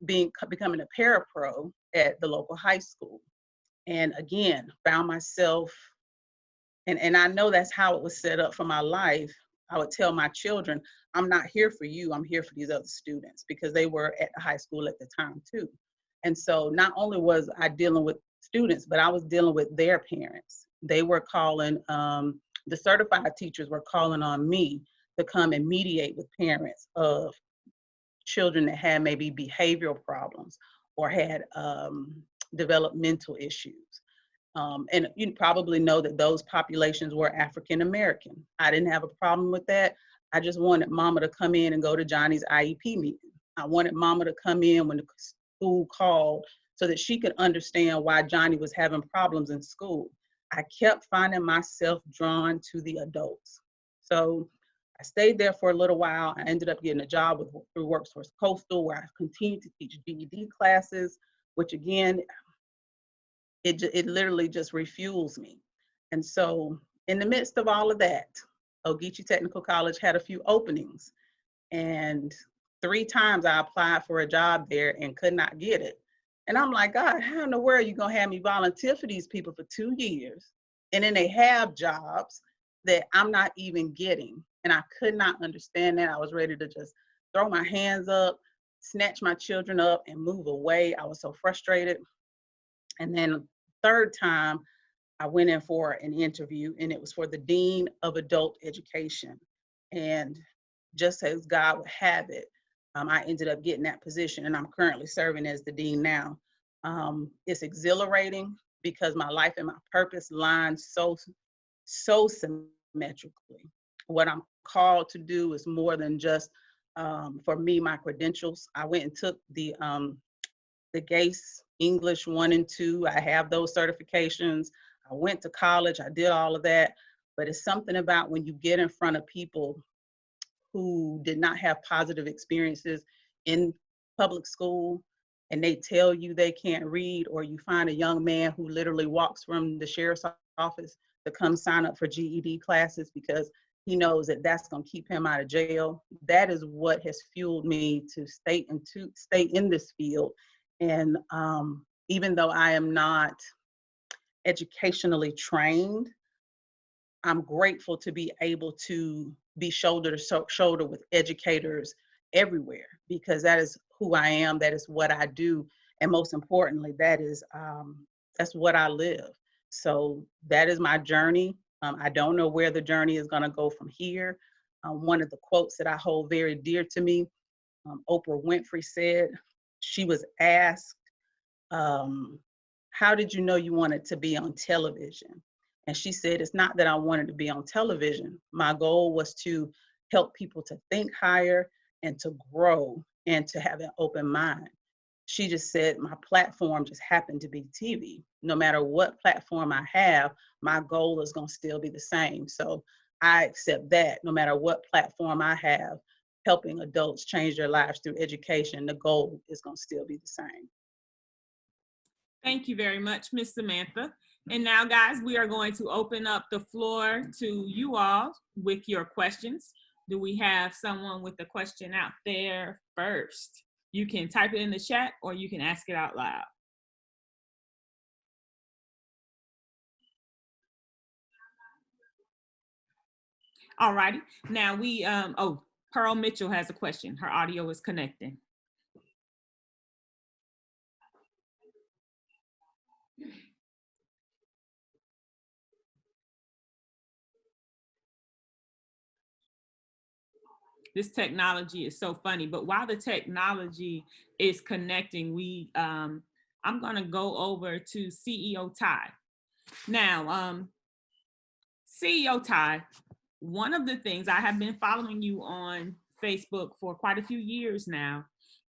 becoming a parapro at the local high school. And again, found myself, and I know that's how it was set up for my life. I would tell my children, I'm not here for you, I'm here for these other students, because they were at the high school at the time too. And so not only was I dealing with students, but I was dealing with their parents. They were calling, the certified teachers were calling on me to come and mediate with parents of children that had maybe behavioral problems or had developmental issues. And you probably know that those populations were African American. I didn't have a problem with that. I just wanted mama to come in and go to Johnny's IEP meeting. I wanted mama to come in when the school called so that she could understand why Johnny was having problems in school. I kept finding myself drawn to the adults. So I stayed there for a little while. I ended up getting a job through Workforce Coastal, where I continued to teach GED classes, which again, it literally just refuels me. And so in the midst of all of that, Ogeechee Technical College had a few openings, and 3 times I applied for a job there and could not get it. And I'm like, God, how in the world are you gonna have me volunteer for these people for 2 years? And then they have jobs that I'm not even getting. And I could not understand that. I was ready to just throw my hands up, snatch my children up and move away. I was so frustrated. And then 3rd time, I went in for an interview, and it was for the Dean of Adult Education. And just as God would have it, I ended up getting that position, and I'm currently serving as the dean now. It's exhilarating because my life and my purpose line so symmetrically. What I'm called to do is more than just, for me, my credentials. I went and took the GACE English 1 and 2. I have those certifications. I went to college. I did all of that. But it's something about when you get in front of people who did not have positive experiences in public school, and they tell you they can't read, or you find a young man who literally walks from the sheriff's office to come sign up for GED classes because he knows that that's going to keep him out of jail. That is what has fueled me to stay in this field. And even though I am not educationally trained, I'm grateful to be able to be shoulder to shoulder with educators everywhere, because that is who I am, that is what I do, and most importantly, that's what I live. So that is my journey. I don't know where the journey is going to go from here. One of the quotes that I hold very dear to me, Oprah Winfrey said, she was asked, how did you know you wanted to be on television? And she said, it's not that I wanted to be on television. My goal was to help people to think higher and to grow and to have an open mind. She just said, my platform just happened to be TV. No matter what platform I have, my goal is going to still be the same. So I accept that no matter what platform I have, helping adults change their lives through education, the goal is going to still be the same. Thank you very much, Ms. Samantha. And now, guys, we are going to open up the floor to you all with your questions. Do we have someone with a question out there first? You can type it in the chat or you can ask it out loud. All righty. Now Pearl Mitchell has a question. Her audio is connecting. This technology is so funny, but while the technology is connecting, I'm gonna go over to CEO Ty. Now, CEO Ty, one of the things, I have been following you on Facebook for quite a few years now,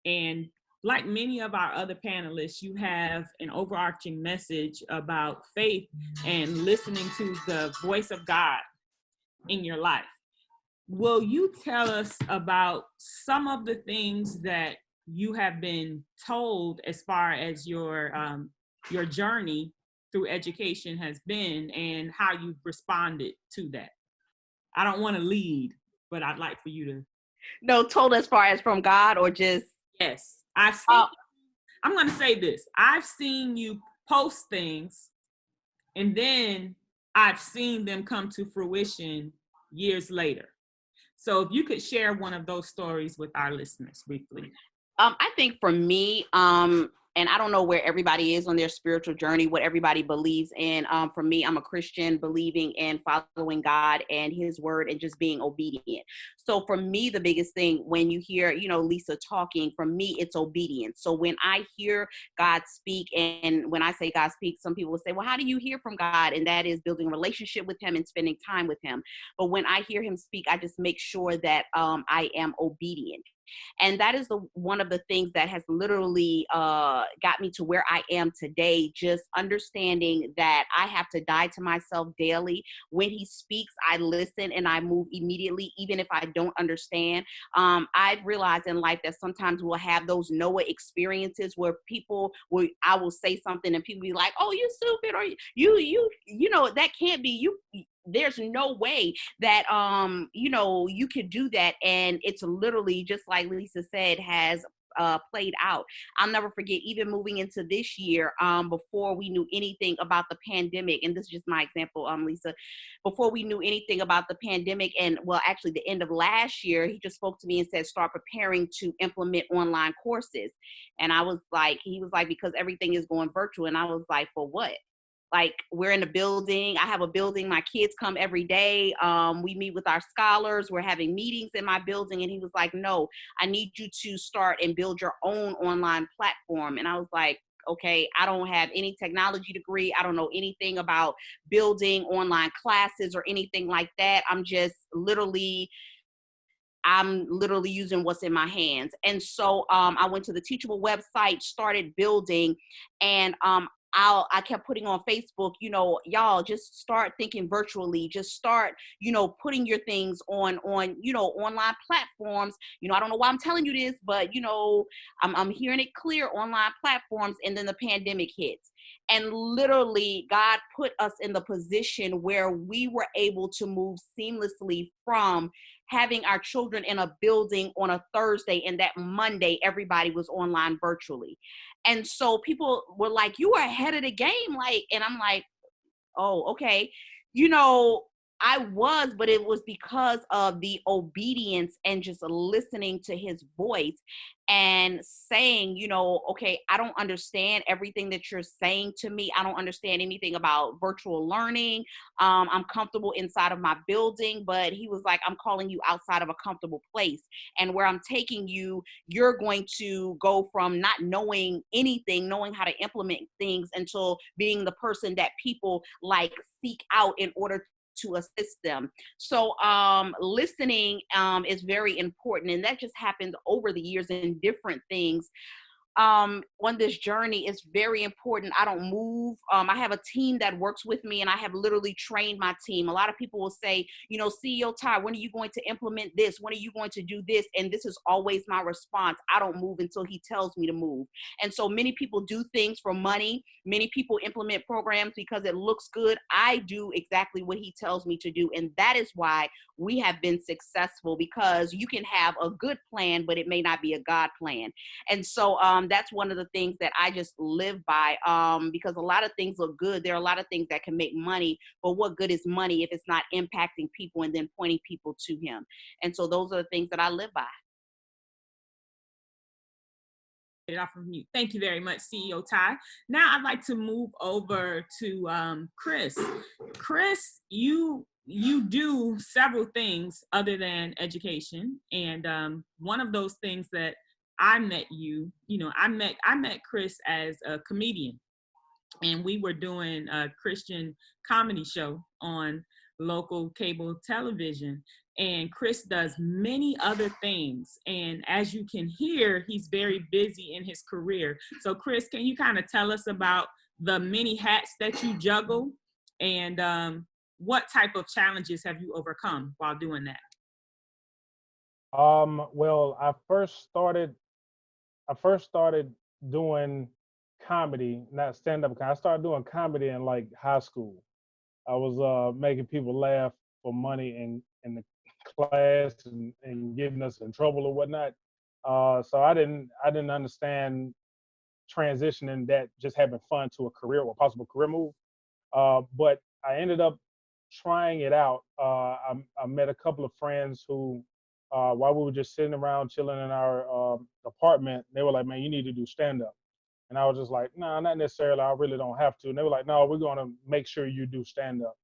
and like many of our other panelists, you have an overarching message about faith and listening to the voice of God in your life. Will you tell us about some of the things that you have been told as far as your journey through education has been and how you've responded to that? I don't want to lead, but I'd like for you to. No, told as far as from God or just. Yes, I've seen. I'm going to say this. I've seen you post things, and then I've seen them come to fruition years later. So if you could share one of those stories with our listeners briefly. I think for me, and I don't know where everybody is on their spiritual journey, what everybody believes in. For me, I'm a Christian, believing in following God and his word and just being obedient. So for me, the biggest thing when you hear, Lisa talking, for me, it's obedience. So when I hear God speak, and when I say God speak, some people will say, well, how do you hear from God? And that is building a relationship with him and spending time with him. But when I hear him speak, I just make sure that I am obedient. And that is one of the things that has literally got me to where I am today, just understanding that I have to die to myself daily. When he speaks, I listen and I move immediately, even if I don't understand. I've realized in life that sometimes we'll have those Noah experiences where I will say something and people be like, oh, you stupid, or you know, that can't be you. There's no way that, you could do that. And it's literally just like Lisa said, has played out. I'll never forget, even moving into this year, before we knew anything about the pandemic, and this is just my example, Lisa, before we knew anything about the pandemic, and well, actually the end of last year, he just spoke to me and said, start preparing to implement online courses. And I was like, he was like, because everything is going virtual. And I was like, for what? like we're in a building. I have a building. My kids come every day. We meet with our scholars. We're having meetings in my building. And he was like, no, I need you to start and build your own online platform. And I was like, okay, I don't have any technology degree. I don't know anything about building online classes or anything like that. I'm literally using what's in my hands. And so I went to the Teachable website, started building, and I kept putting on Facebook, y'all just start thinking virtually, just start, putting your things on, online platforms. I don't know why I'm telling you this, but, I'm hearing it clear, online platforms. And then the pandemic hits. And literally, God put us in the position where we were able to move seamlessly from having our children in a building on a Thursday, and that Monday, everybody was online virtually. And so people were like, you are ahead of the game. And I'm like, oh, okay. I was, but it was because of the obedience and just listening to his voice and saying, okay, I don't understand everything that you're saying to me. I don't understand anything about virtual learning. I'm comfortable inside of my building, but he was like, I'm calling you outside of a comfortable place. And where I'm taking you, you're going to go from not knowing anything, knowing how to implement things, until being the person that people seek out in order to assist them. So listening is very important, and that just happened over the years in different things. On this journey is very important. I don't move. I have a team that works with me, and I have literally trained my team. A lot of people will say, CEO Ty, when are you going to implement this? When are you going to do this? And this is always my response. I don't move until he tells me to move. And so many people do things for money. Many people implement programs because it looks good. I do exactly what he tells me to do. And that is why we have been successful, because you can have a good plan, but it may not be a God plan. And so that's one of the things that I just live by, because a lot of things look good. There are a lot of things that can make money, but what good is money if it's not impacting people and then pointing people to him? And so those are the things that I live by. It off of you. Thank you very much, CEO Ty. Now I'd like to move over to Chris. Chris, you do several things other than education, and one of those things that I met I met Chris as a comedian, and we were doing a Christian comedy show on local cable television. And Chris does many other things. And as you can hear, he's very busy in his career. So Chris, can you kind of tell us about the many hats that you juggle, and what type of challenges have you overcome while doing that? Well, I first started doing comedy, not stand-up. I started doing comedy in high school. I was making people laugh for money in the class and getting us in trouble or whatnot. So I didn't understand transitioning that, just having fun, to a career or possible career move. But I ended up trying it out. I met a couple of friends who, while we were just sitting around chilling in our apartment, they were like, man, you need to do stand-up. And I was just like, no, not necessarily. I really don't have to. And they were like, no, we're going to make sure you do stand-up.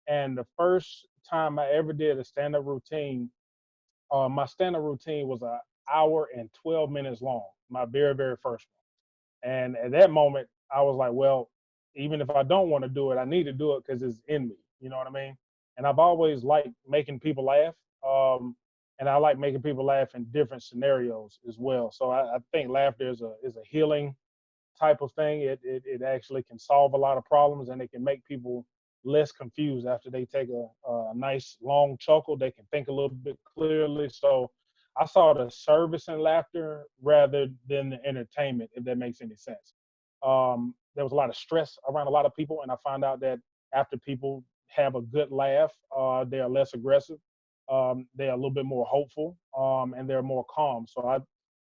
And the first time I ever did a stand-up routine, my stand-up routine was an hour and 12 minutes long, my very, very first one. And at that moment, I was like, well, even if I don't want to do it, I need to do it because it's in me. You know what I mean? And I've always liked making people laugh. And I like making people laugh in different scenarios as well. So I think laughter is a healing type of thing. It actually can solve a lot of problems, and it can make people less confused after they take a nice long chuckle. They can think a little bit clearly. So I saw the service in laughter rather than the entertainment, if that makes any sense. There was a lot of stress around a lot of people, and I found out that after people have a good laugh, they are less aggressive. They are a little bit more hopeful, and they're more calm. So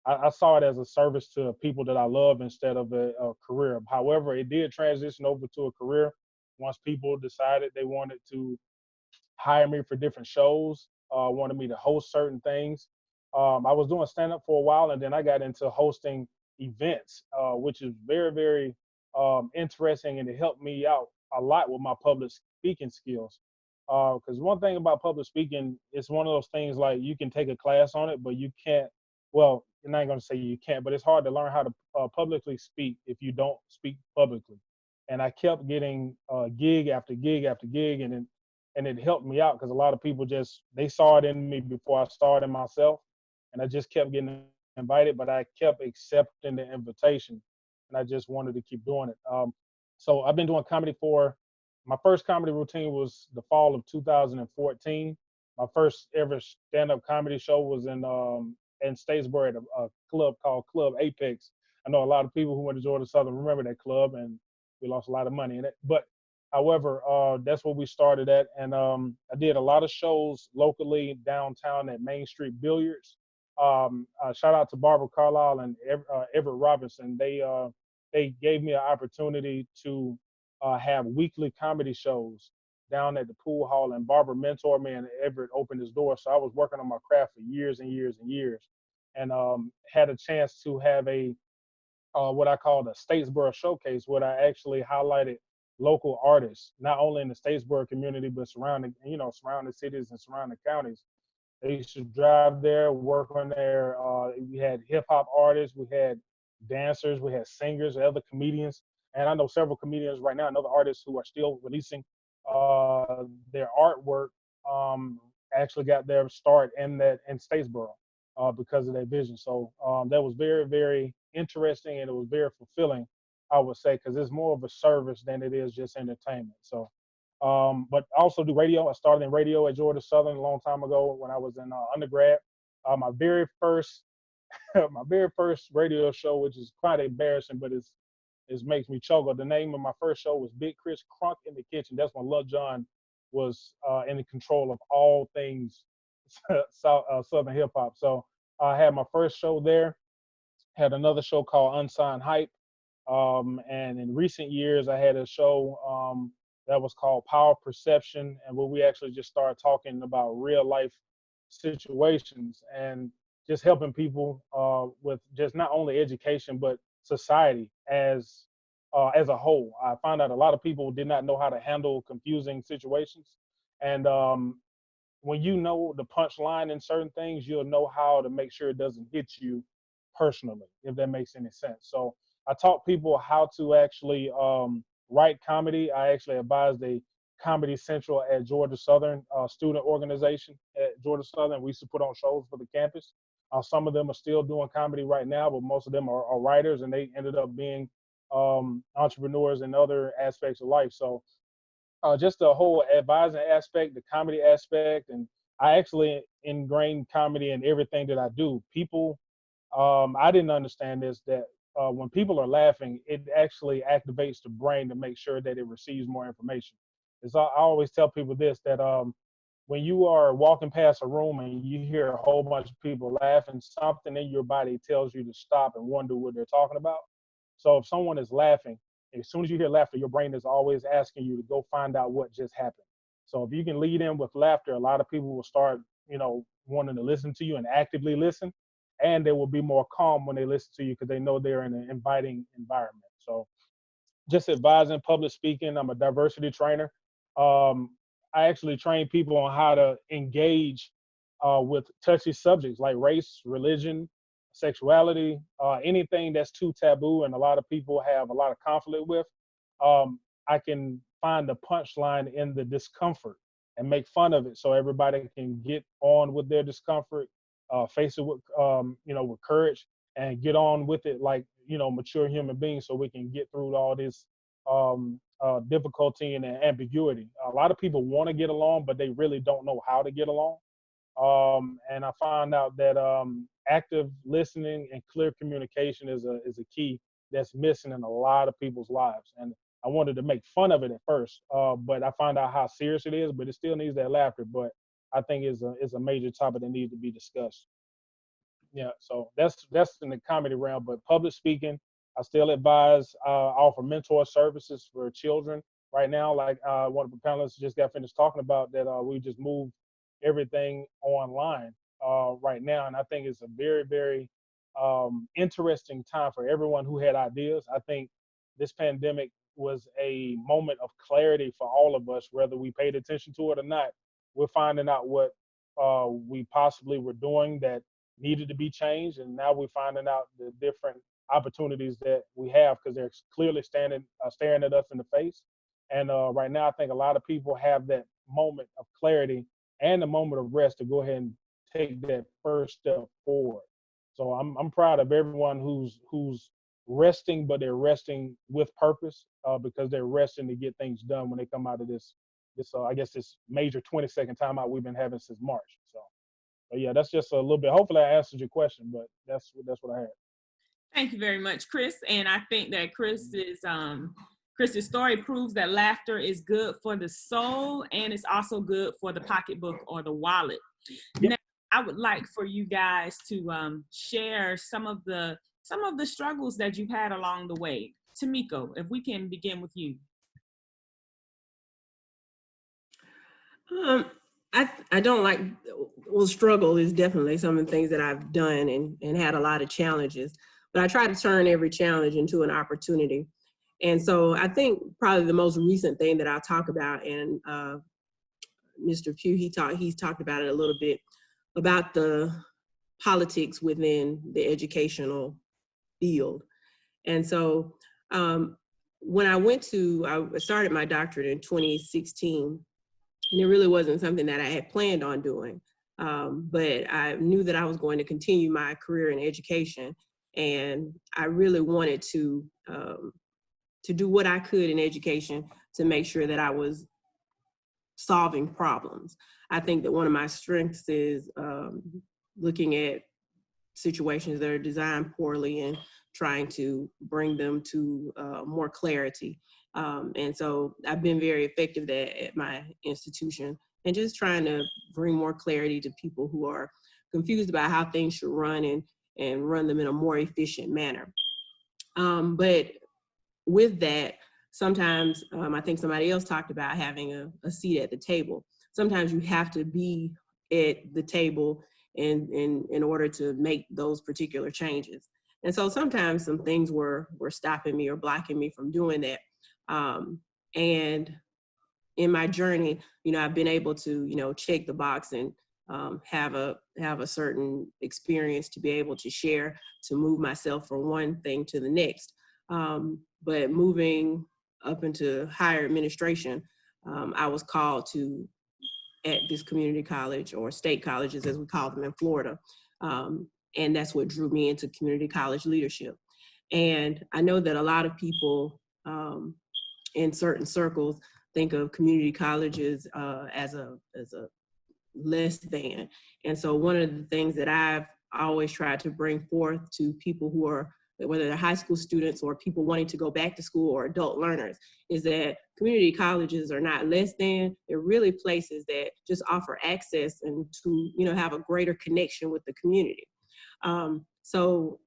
I saw it as a service to people that I love instead of a career. However, it did transition over to a career once people decided they wanted to hire me for different shows, wanted me to host certain things. I was doing stand-up for a while, and then I got into hosting events, which is very, very interesting, and it helped me out a lot with my public speaking skills. Because one thing about public speaking, it's one of those things like you can take a class on it, but you can't. Well, I'm not going to say you can't, but it's hard to learn how to publicly speak if you don't speak publicly. And I kept getting gig after gig after gig, and it helped me out because a lot of people just they saw it in me before I saw it in myself, and I just kept getting invited, but I kept accepting the invitation, and I just wanted to keep doing it. So I've been doing comedy for my first comedy routine was the fall of 2014. My first ever stand-up comedy show was in Statesboro at a club called Club Apex. I know a lot of people who went to Georgia Southern remember that club, and we lost a lot of money in it. But however, that's where we started at, and I did a lot of shows locally downtown at Main Street Billiards. Shout out to Barbara Carlisle and Everett Robinson. They gave me an opportunity to have weekly comedy shows down at the pool hall, and Barbara mentored me, and Everett opened his door. So I was working on my craft for years and years and years, and had a chance to have a what I call a Statesboro showcase, where I actually highlighted local artists, not only in the Statesboro community, but surrounding cities and surrounding counties. They used to drive there, work on their. We had hip hop artists, we had dancers, we had singers, other comedians, and I know several comedians right now and other artists who are still releasing their artwork. Actually got their start in Statesboro because of their vision. So that was very, very interesting, and it was very fulfilling, I would say, because it's more of a service than it is just entertainment. So, but I also do radio. I started in radio at Georgia Southern a long time ago when I was in undergrad. My very first, my very first radio show, which is quite embarrassing, but it makes me chuckle. The name of my first show was Big Chris Crunk in the Kitchen. That's when Lil Jon was in control of all things Southern hip hop. So I had my first show there. Had another show called Unsigned Hype. And in recent years, I had a show that was called Power Perception, and where we actually just started talking about real life situations and just helping people with just not only education but society as a whole. I found out a lot of people did not know how to handle confusing situations, and when you know the punchline in certain things, you'll know how to make sure it doesn't hit you personally, if that makes any sense. So I taught people how to actually write comedy. I actually advised a Comedy Central at Georgia Southern student organization at Georgia Southern. We used to put on shows for the campus. Some of them are still doing comedy right now, but most of them are writers, and they ended up being entrepreneurs in other aspects of life. So just the whole advising aspect, the comedy aspect, and I actually ingrained comedy in everything that I do. People, I didn't understand this, that when people are laughing, it actually activates the brain to make sure that it receives more information. I always tell people this, that when you are walking past a room and you hear a whole bunch of people laughing, something in your body tells you to stop and wonder what they're talking about. So if someone is laughing, as soon as you hear laughter, your brain is always asking you to go find out what just happened. So if you can lead in with laughter, a lot of people will start, wanting to listen to you and actively listen, and they will be more calm when they listen to you because they know they're in an inviting environment. So just advising public speaking. I'm a diversity trainer. I actually train people on how to engage with touchy subjects like race, religion, sexuality, anything that's too taboo and a lot of people have a lot of conflict with. I can find the punchline in the discomfort and make fun of it so everybody can get on with their discomfort, face it with, with courage, and get on with it like, mature human beings, so we can get through all this difficulty and ambiguity. A lot of people want to get along, but they really don't know how to get along. And I found out that active listening and clear communication is a key that's missing in a lot of people's lives. And I wanted to make fun of it at first, but I found out how serious it is. But it still needs that laughter. But I think is a major topic that needs to be discussed. Yeah, so that's in the comedy realm. But public speaking, I still advise, offer mentor services for children right now. Like one of the panelists just got finished talking about that we just moved everything online right now. And I think it's a very, very interesting time for everyone who had ideas. I think this pandemic was a moment of clarity for all of us, whether we paid attention to it or not. We're finding out what we possibly were doing that needed to be changed, and now we're finding out the different opportunities that we have because they're clearly staring at us in the face. And right now, I think a lot of people have that moment of clarity and a moment of rest to go ahead and take that first step forward. So I'm proud of everyone who's resting, but they're resting with purpose because they're resting to get things done when they come out of this I guess this major 20-second timeout we've been having since March. So, but yeah, that's just a little bit. Hopefully, I answered your question, but that's what I had. Thank you very much, Chris. And I think that Chris's story proves that laughter is good for the soul and it's also good for the pocketbook or the wallet. Now, I would like for you guys to share some of the struggles that you've had along the way. Tameika, if we can begin with you. I don't like, well, struggle is definitely some of the things that I've done and had a lot of challenges, but I try to turn every challenge into an opportunity. And so I think probably the most recent thing that I'll talk about, and Mr. Pugh, he's talked about it a little bit, about the politics within the educational field. And so when I started my doctorate in 2016, and it really wasn't something that I had planned on doing, but I knew that I was going to continue my career in education, and I really wanted to do what I could in education to make sure that I was solving problems. I think that one of my strengths is looking at situations that are designed poorly and trying to bring them to more clarity. And so I've been very effective at my institution and just trying to bring more clarity to people who are confused about how things should run and run them in a more efficient manner. But with that, sometimes I think somebody else talked about having a seat at the table. Sometimes you have to be at the table in order to make those particular changes. And so sometimes some things were stopping me or blocking me from doing that. And in my journey, I've been able to, check the box and have a certain experience to be able to share, to move myself from one thing to the next. But moving up into higher administration, I was called to at this community college, or state colleges as we call them in Florida. And that's what drew me into community college leadership. And I know that a lot of people in certain circles think of community colleges as a less than. And so one of the things that I've always tried to bring forth to people who are, whether they're high school students or people wanting to go back to school or adult learners, is that community colleges are not less than. They're really places that just offer access and to, have a greater connection with the community. So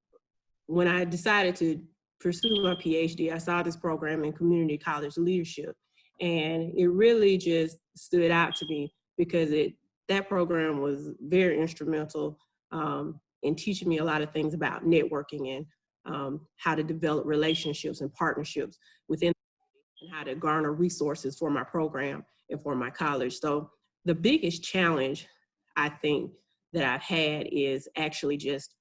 when I decided to pursue my Ph.D., I saw this program in community college leadership, and it really just stood out to me because that program was very instrumental in teaching me a lot of things about networking and how to develop relationships and partnerships within, and how to garner resources for my program and for my college. So the biggest challenge I think that I've had is actually just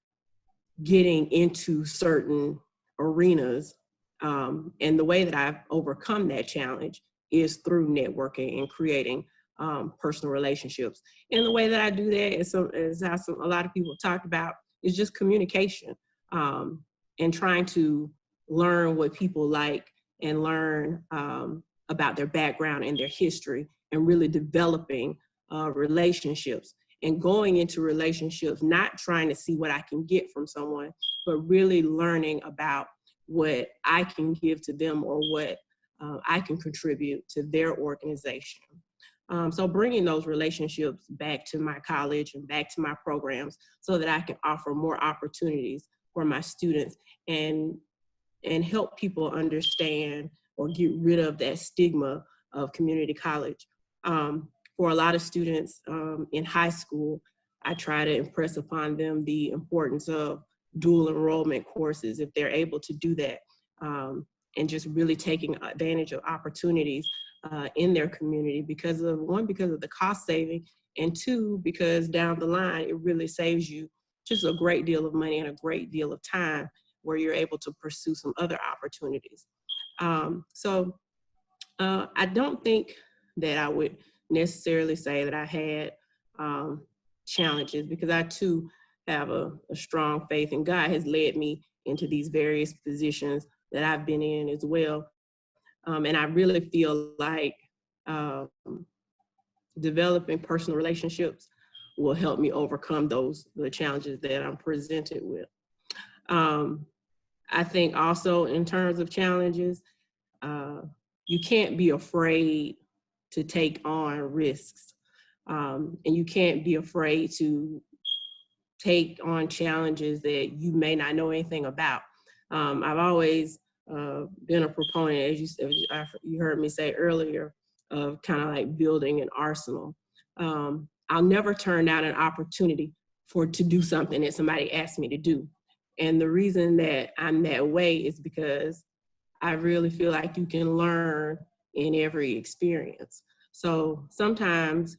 getting into certain arenas. And the way that I've overcome that challenge is through networking and creating personal relationships. And the way that I do that is how a lot of people talked about, is just communication and trying to learn what people like and learn about their background and their history, and really developing relationships and going into relationships, not trying to see what I can get from someone, but really learning about what I can give to them or what I can contribute to their organization. So bringing those relationships back to my college and back to my programs so that I can offer more opportunities for my students and help people understand or get rid of that stigma of community college. For a lot of students in high school, I try to impress upon them the importance of dual enrollment courses if they're able to do that. and just really taking advantage of opportunities in their community because of the cost saving, and two, because down the line, it really saves you just a great deal of money and a great deal of time where you're able to pursue some other opportunities. So I don't think that I would necessarily say that I had challenges, because I too have a strong faith, and God has led me into these various positions that I've been in as well. And I really feel like developing personal relationships will help me overcome the challenges that I'm presented with. I think also in terms of challenges, you can't be afraid to take on risks. And you can't be afraid to take on challenges that you may not know anything about. I've always been a proponent, as you heard me say earlier, of kind of like building an arsenal. I'll never turn down an opportunity to do something that somebody asked me to do. And the reason that I'm that way is because I really feel like you can learn in every experience. So sometimes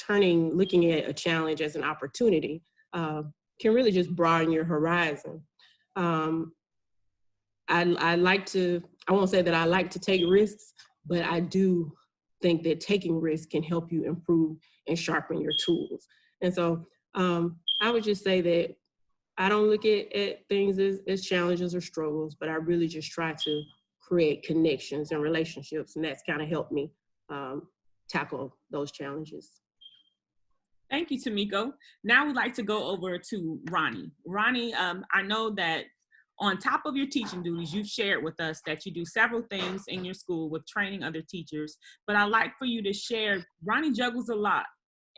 looking at a challenge as an opportunity can really just broaden your horizon. I won't say that I like to take risks, but I do think that taking risks can help you improve and sharpen your tools. And so I would just say that I don't look at things as challenges or struggles, but I really just try to create connections and relationships, and that's kind of helped me tackle those challenges. Thank you, Tameika. Now we'd like to go over to Ronnie. Ronnie, I know that on top of your teaching duties, you've shared with us that you do several things in your school with training other teachers, but I'd like for you to share, Ronnie juggles a lot,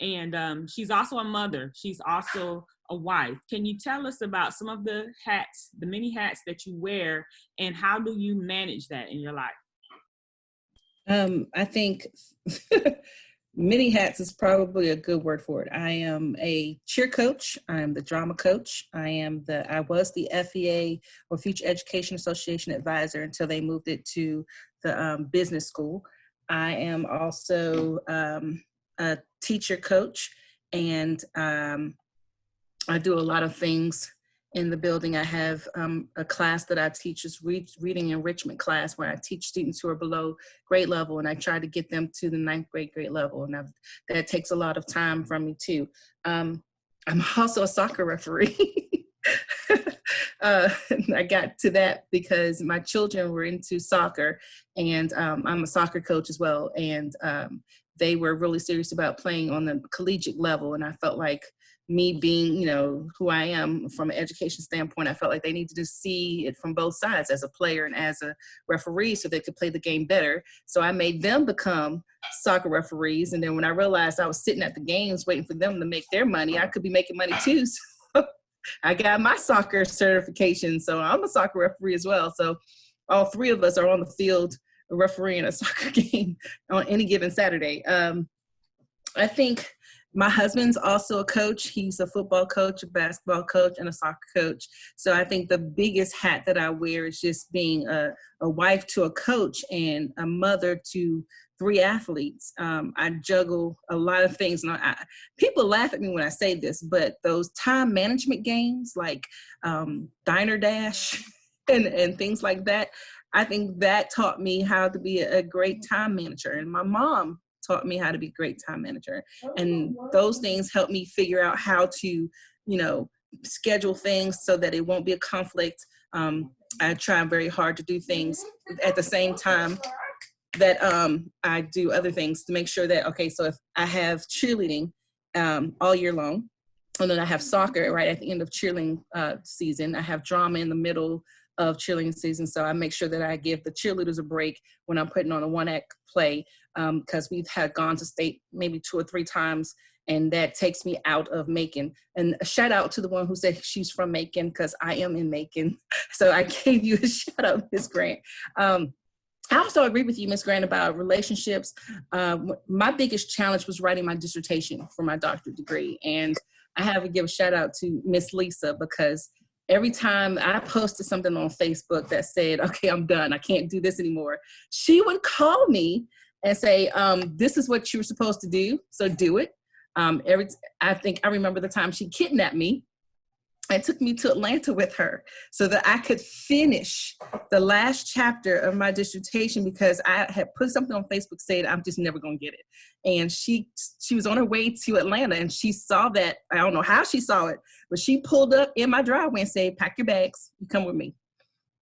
and she's also a mother. She's also a wife. Can you tell us about some of the many hats that you wear, and how do you manage that in your life? I think many hats is probably a good word for it. I am a cheer coach. I am the drama coach. I was the FEA, or Future Education Association advisor, until they moved it to the business school. I am also a teacher coach, and I do a lot of things in the building. I have a class that I teach, is reading enrichment class, where I teach students who are below grade level, and I try to get them to the 9th grade level. And that takes a lot of time from me too. I'm also a soccer referee. I got to that because my children were into soccer, and I'm a soccer coach as well. And they were really serious about playing on the collegiate level. And I felt like, me being, who I am from an education standpoint, I felt like they needed to see it from both sides, as a player and as a referee, so they could play the game better. So I made them become soccer referees. And then when I realized I was sitting at the games waiting for them to make their money, I could be making money too. So I got my soccer certification. So I'm a soccer referee as well. So all three of us are on the field refereeing a soccer game on any given Saturday. I think my husband's also a coach. He's a football coach, a basketball coach, and a soccer coach. So I think the biggest hat that I wear is just being a wife to a coach and a mother to 3 athletes. I juggle a lot of things. And people laugh at me when I say this, but those time management games like Diner Dash and things like that, I think that taught me how to be a great time manager. And my mom taught me how to be a great time manager. And those things helped me figure out how to, schedule things so that it won't be a conflict. I try very hard to do things at the same time that I do other things, to make sure that, okay, so if I have cheerleading all year long, and then I have soccer right at the end of cheerleading season, I have drama in the middle of cheerleading season. So I make sure that I give the cheerleaders a break when I'm putting on a 1-act play, because we've had gone to state maybe 2 or 3 times, and that takes me out of Macon. And a shout out to the one who said she's from Macon, because I am in Macon. So I gave you a shout out, Ms. Grant. I also agree with you, Ms. Grant, about relationships. My biggest challenge was writing my dissertation for my doctorate degree. And I have to give a shout out to Miss Lisa, because every time I posted something on Facebook that said, okay, I'm done, I can't do this anymore, she would call me and say, this is what you were supposed to do, so do it. I think I remember the time she kidnapped me and took me to Atlanta with her so that I could finish the last chapter of my dissertation, because I had put something on Facebook saying I'm just never gonna get it. And she was on her way to Atlanta and she saw that. I don't know how she saw it, but she pulled up in my driveway and said, pack your bags, you come with me.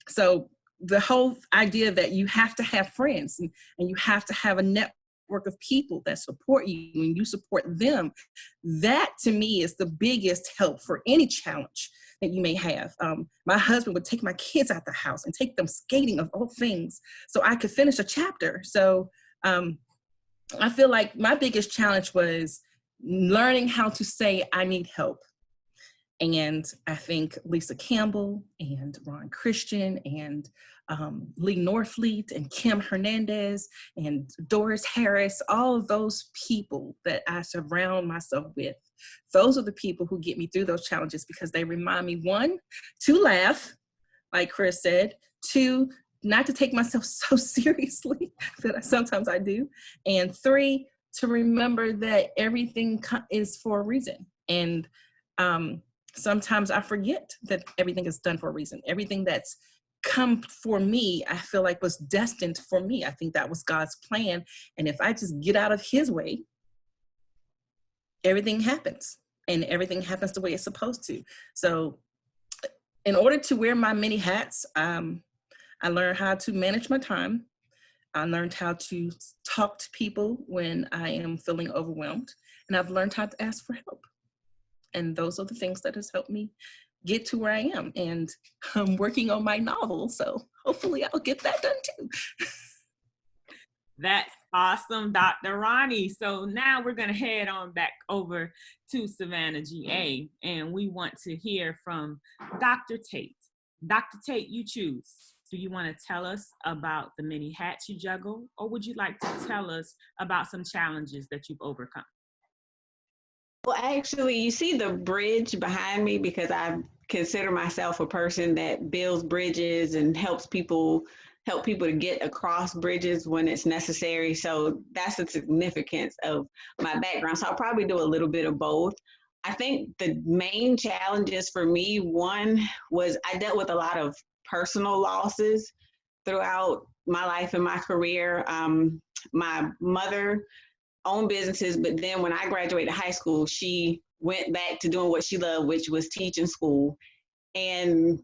So the whole idea that you have to have friends and you have to have a network of people that support you and you support them, that to me is the biggest help for any challenge that you may have. My husband would take my kids out the house and take them skating, of all things, so I could finish a chapter. So I feel like my biggest challenge was learning how to say I need help. And I think Lisa Campbell and Ron Christian and Lee Norfleet and Kim Hernandez and Doris Harris, all of those people that I surround myself with, those are the people who get me through those challenges, because they remind me, one, to laugh, like Chris said, two, not to take myself so seriously that sometimes I do, and three, to remember that everything is for a reason. And sometimes I forget that everything is done for a reason. Everything that's come for me, I feel like was destined for me. I think that was God's plan. And if I just get out of his way, everything happens, and everything happens the way it's supposed to. So in order to wear my many hats, I learned how to manage my time. I learned how to talk to people when I am feeling overwhelmed, and I've learned how to ask for help. And those are the things that has helped me get to where I am. And I'm working on my novel, so hopefully I'll get that done too. That's awesome, Dr. Ronnie. So now we're going to head on back over to Savannah, GA, and we want to hear from Dr. Tate. Dr. Tate, you choose. Do you want to tell us about the many hats you juggle, or would you like to tell us about some challenges that you've overcome? Well, actually, you see the bridge behind me because I consider myself a person that builds bridges and help people to get across bridges when it's necessary. So that's the significance of my background. So I'll probably do a little bit of both. I think the main challenges for me, one was I dealt with a lot of personal losses throughout my life and my career. My mother owned businesses, but then when I graduated high school, she went back to doing what she loved, which was teaching school. And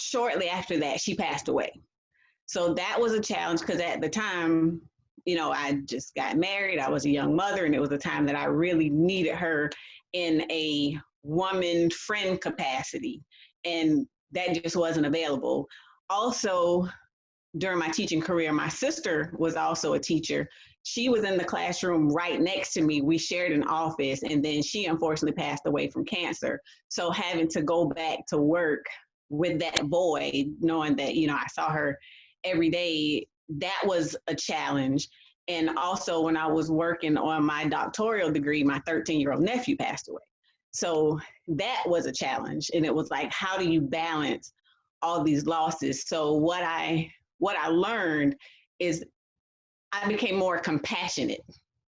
shortly after that, she passed away. So that was a challenge because at the time, you know, I just got married, I was a young mother, and it was a time that I really needed her in a woman friend capacity. And that just wasn't available. Also, during my teaching career, my sister was also a teacher. She was in the classroom right next to me. We shared an office, and then she unfortunately passed away from cancer. So having to go back to work with that void, knowing that, you know, I saw her every day, that was a challenge. And also when I was working on my doctoral degree, my 13-year-old nephew passed away. So that was a challenge. And it was like, how do you balance all these losses? So what I learned is I became more compassionate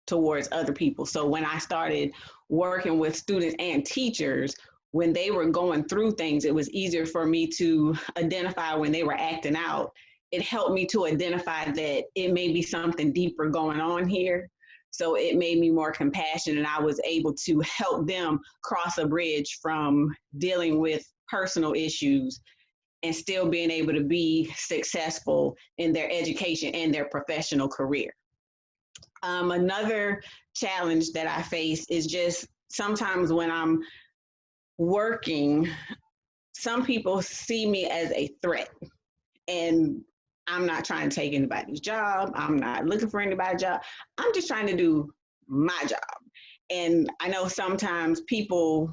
towards other people. So when I started working with students and teachers, when they were going through things, it was easier for me to identify when they were acting out. It helped me to identify that it may be something deeper going on here. So it made me more compassionate, and I was able to help them cross a bridge from dealing with personal issues and still being able to be successful in their education and their professional career. Another challenge that I face is just sometimes when I'm working, some people see me as a threat, and I'm not trying to take anybody's job. I'm not looking for anybody's job. I'm just trying to do my job. And I know sometimes people,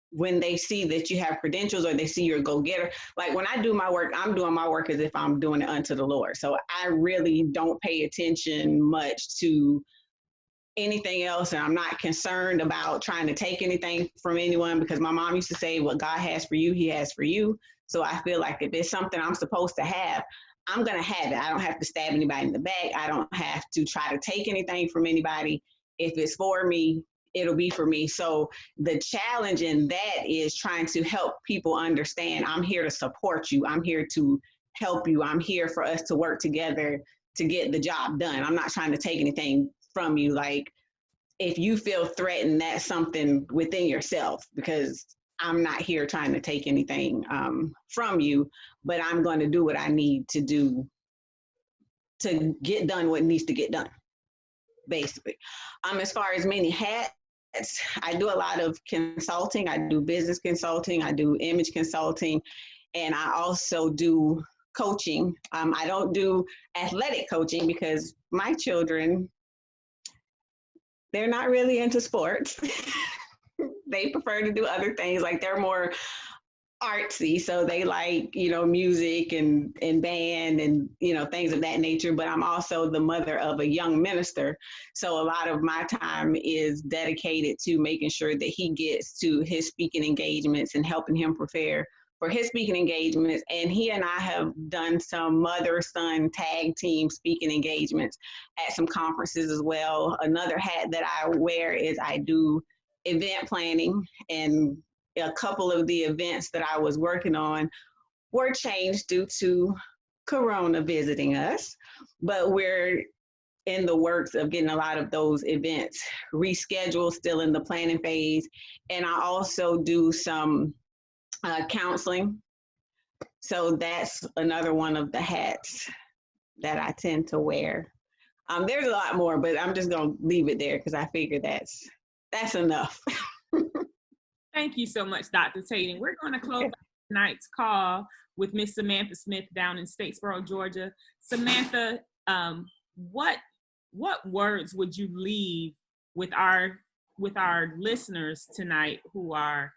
when they see that you have credentials or they see you're a go-getter, like when I do my work, I'm doing my work as if I'm doing it unto the Lord. So I really don't pay attention much to anything else, and I'm not concerned about trying to take anything from anyone, because my mom used to say, what God has for you, he has for you. So I feel like if it's something I'm supposed to have, I'm going to have it. I don't have to stab anybody in the back. I don't have to try to take anything from anybody. If it's for me, it'll be for me. So the challenge in that is trying to help people understand, I'm here to support you. I'm here to help you. I'm here for us to work together to get the job done. I'm not trying to take anything from you. Like, if you feel threatened, that's something within yourself, because I'm not here trying to take anything from you, but I'm going to do what I need to do to get done what needs to get done, basically. As far as many hats, I do a lot of consulting. I do business consulting. I do image consulting, and I also do coaching. I don't do athletic coaching because my children, they're not really into sports. They prefer to do other things. Like, they're more artsy, so they like, music and band and, things of that nature. But I'm also the mother of a young minister. So a lot of my time is dedicated to making sure that he gets to his speaking engagements and helping him prepare for his speaking engagements. And he and I have done some mother-son tag team speaking engagements at some conferences as well. Another hat that I wear is I do event planning, and a couple of the events that I was working on were changed due to Corona visiting us, but we're in the works of getting a lot of those events rescheduled, still in the planning phase. And I also do some counseling. So that's another one of the hats that I tend to wear. There's a lot more, but I'm just gonna leave it there because I figure that's enough. Thank you so much, Dr. Tate. And we're going to close tonight's call with Miss Samantha Smith down in Statesboro, Georgia. Samantha, what words would you leave with our listeners tonight who are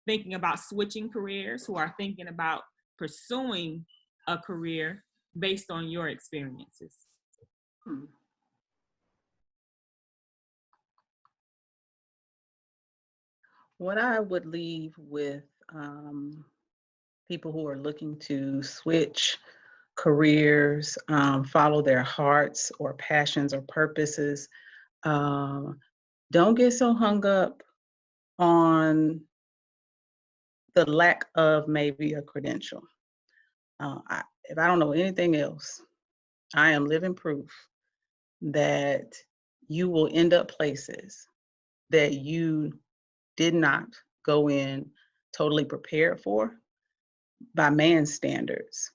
thinking about switching careers, who are thinking about pursuing a career based on your experiences? What I would leave with people who are looking to switch careers, follow their hearts or passions or purposes, don't get so hung up on the lack of maybe a credential. If I don't know anything else, I am living proof that you will end up places that you did not go in totally prepared for by man's standards,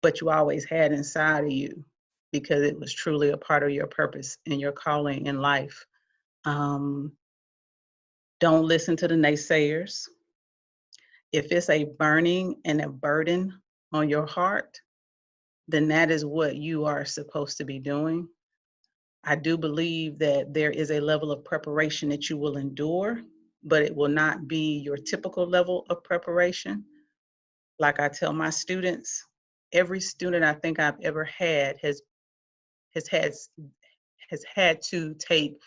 but you always had inside of you because it was truly a part of your purpose and your calling in life. Don't listen to the naysayers. If it's a burning and a burden on your heart, then that is what you are supposed to be doing. I do believe that there is a level of preparation that you will endure, but it will not be your typical level of preparation. Like I tell my students, every student I think I've ever had has had to take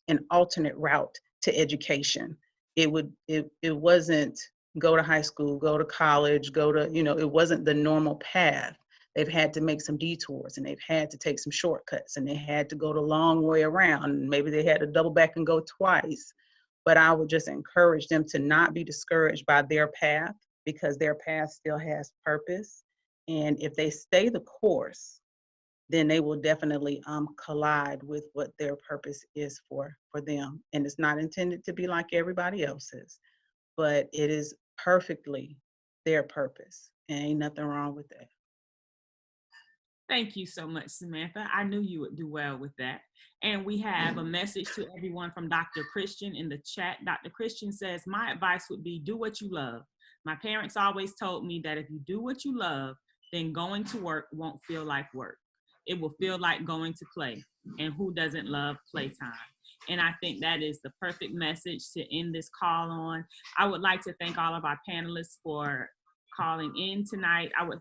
an alternate route to education. It wasn't go to high school, go to college, it wasn't the normal path. They've had to make some detours, and they've had to take some shortcuts, and they had to go the long way around. And maybe they had to double back and go twice. But I would just encourage them to not be discouraged by their path, because their path still has purpose. And if they stay the course, then they will definitely collide with what their purpose is for them. And it's not intended to be like everybody else's, but it is perfectly their purpose. And ain't nothing wrong with that. Thank you so much, Samantha. I knew you would do well with that. And we have a message to everyone from Dr. Christian in the chat. Dr. Christian says, my advice would be do what you love. My parents always told me that if you do what you love, then going to work won't feel like work. It will feel like going to play. And who doesn't love playtime? And I think that is the perfect message to end this call on. I would like to thank all of our panelists for calling in tonight. I would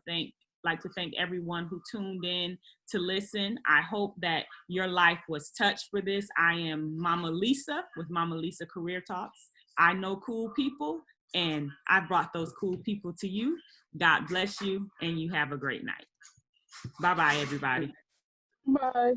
like to thank everyone who tuned in to listen. I hope that your life was touched for this. I am Mama Lisa with Mama Lisa Career Talks. I know cool people, and I brought those cool people to you. God bless you, and you have a great night. Bye-bye, everybody. Bye.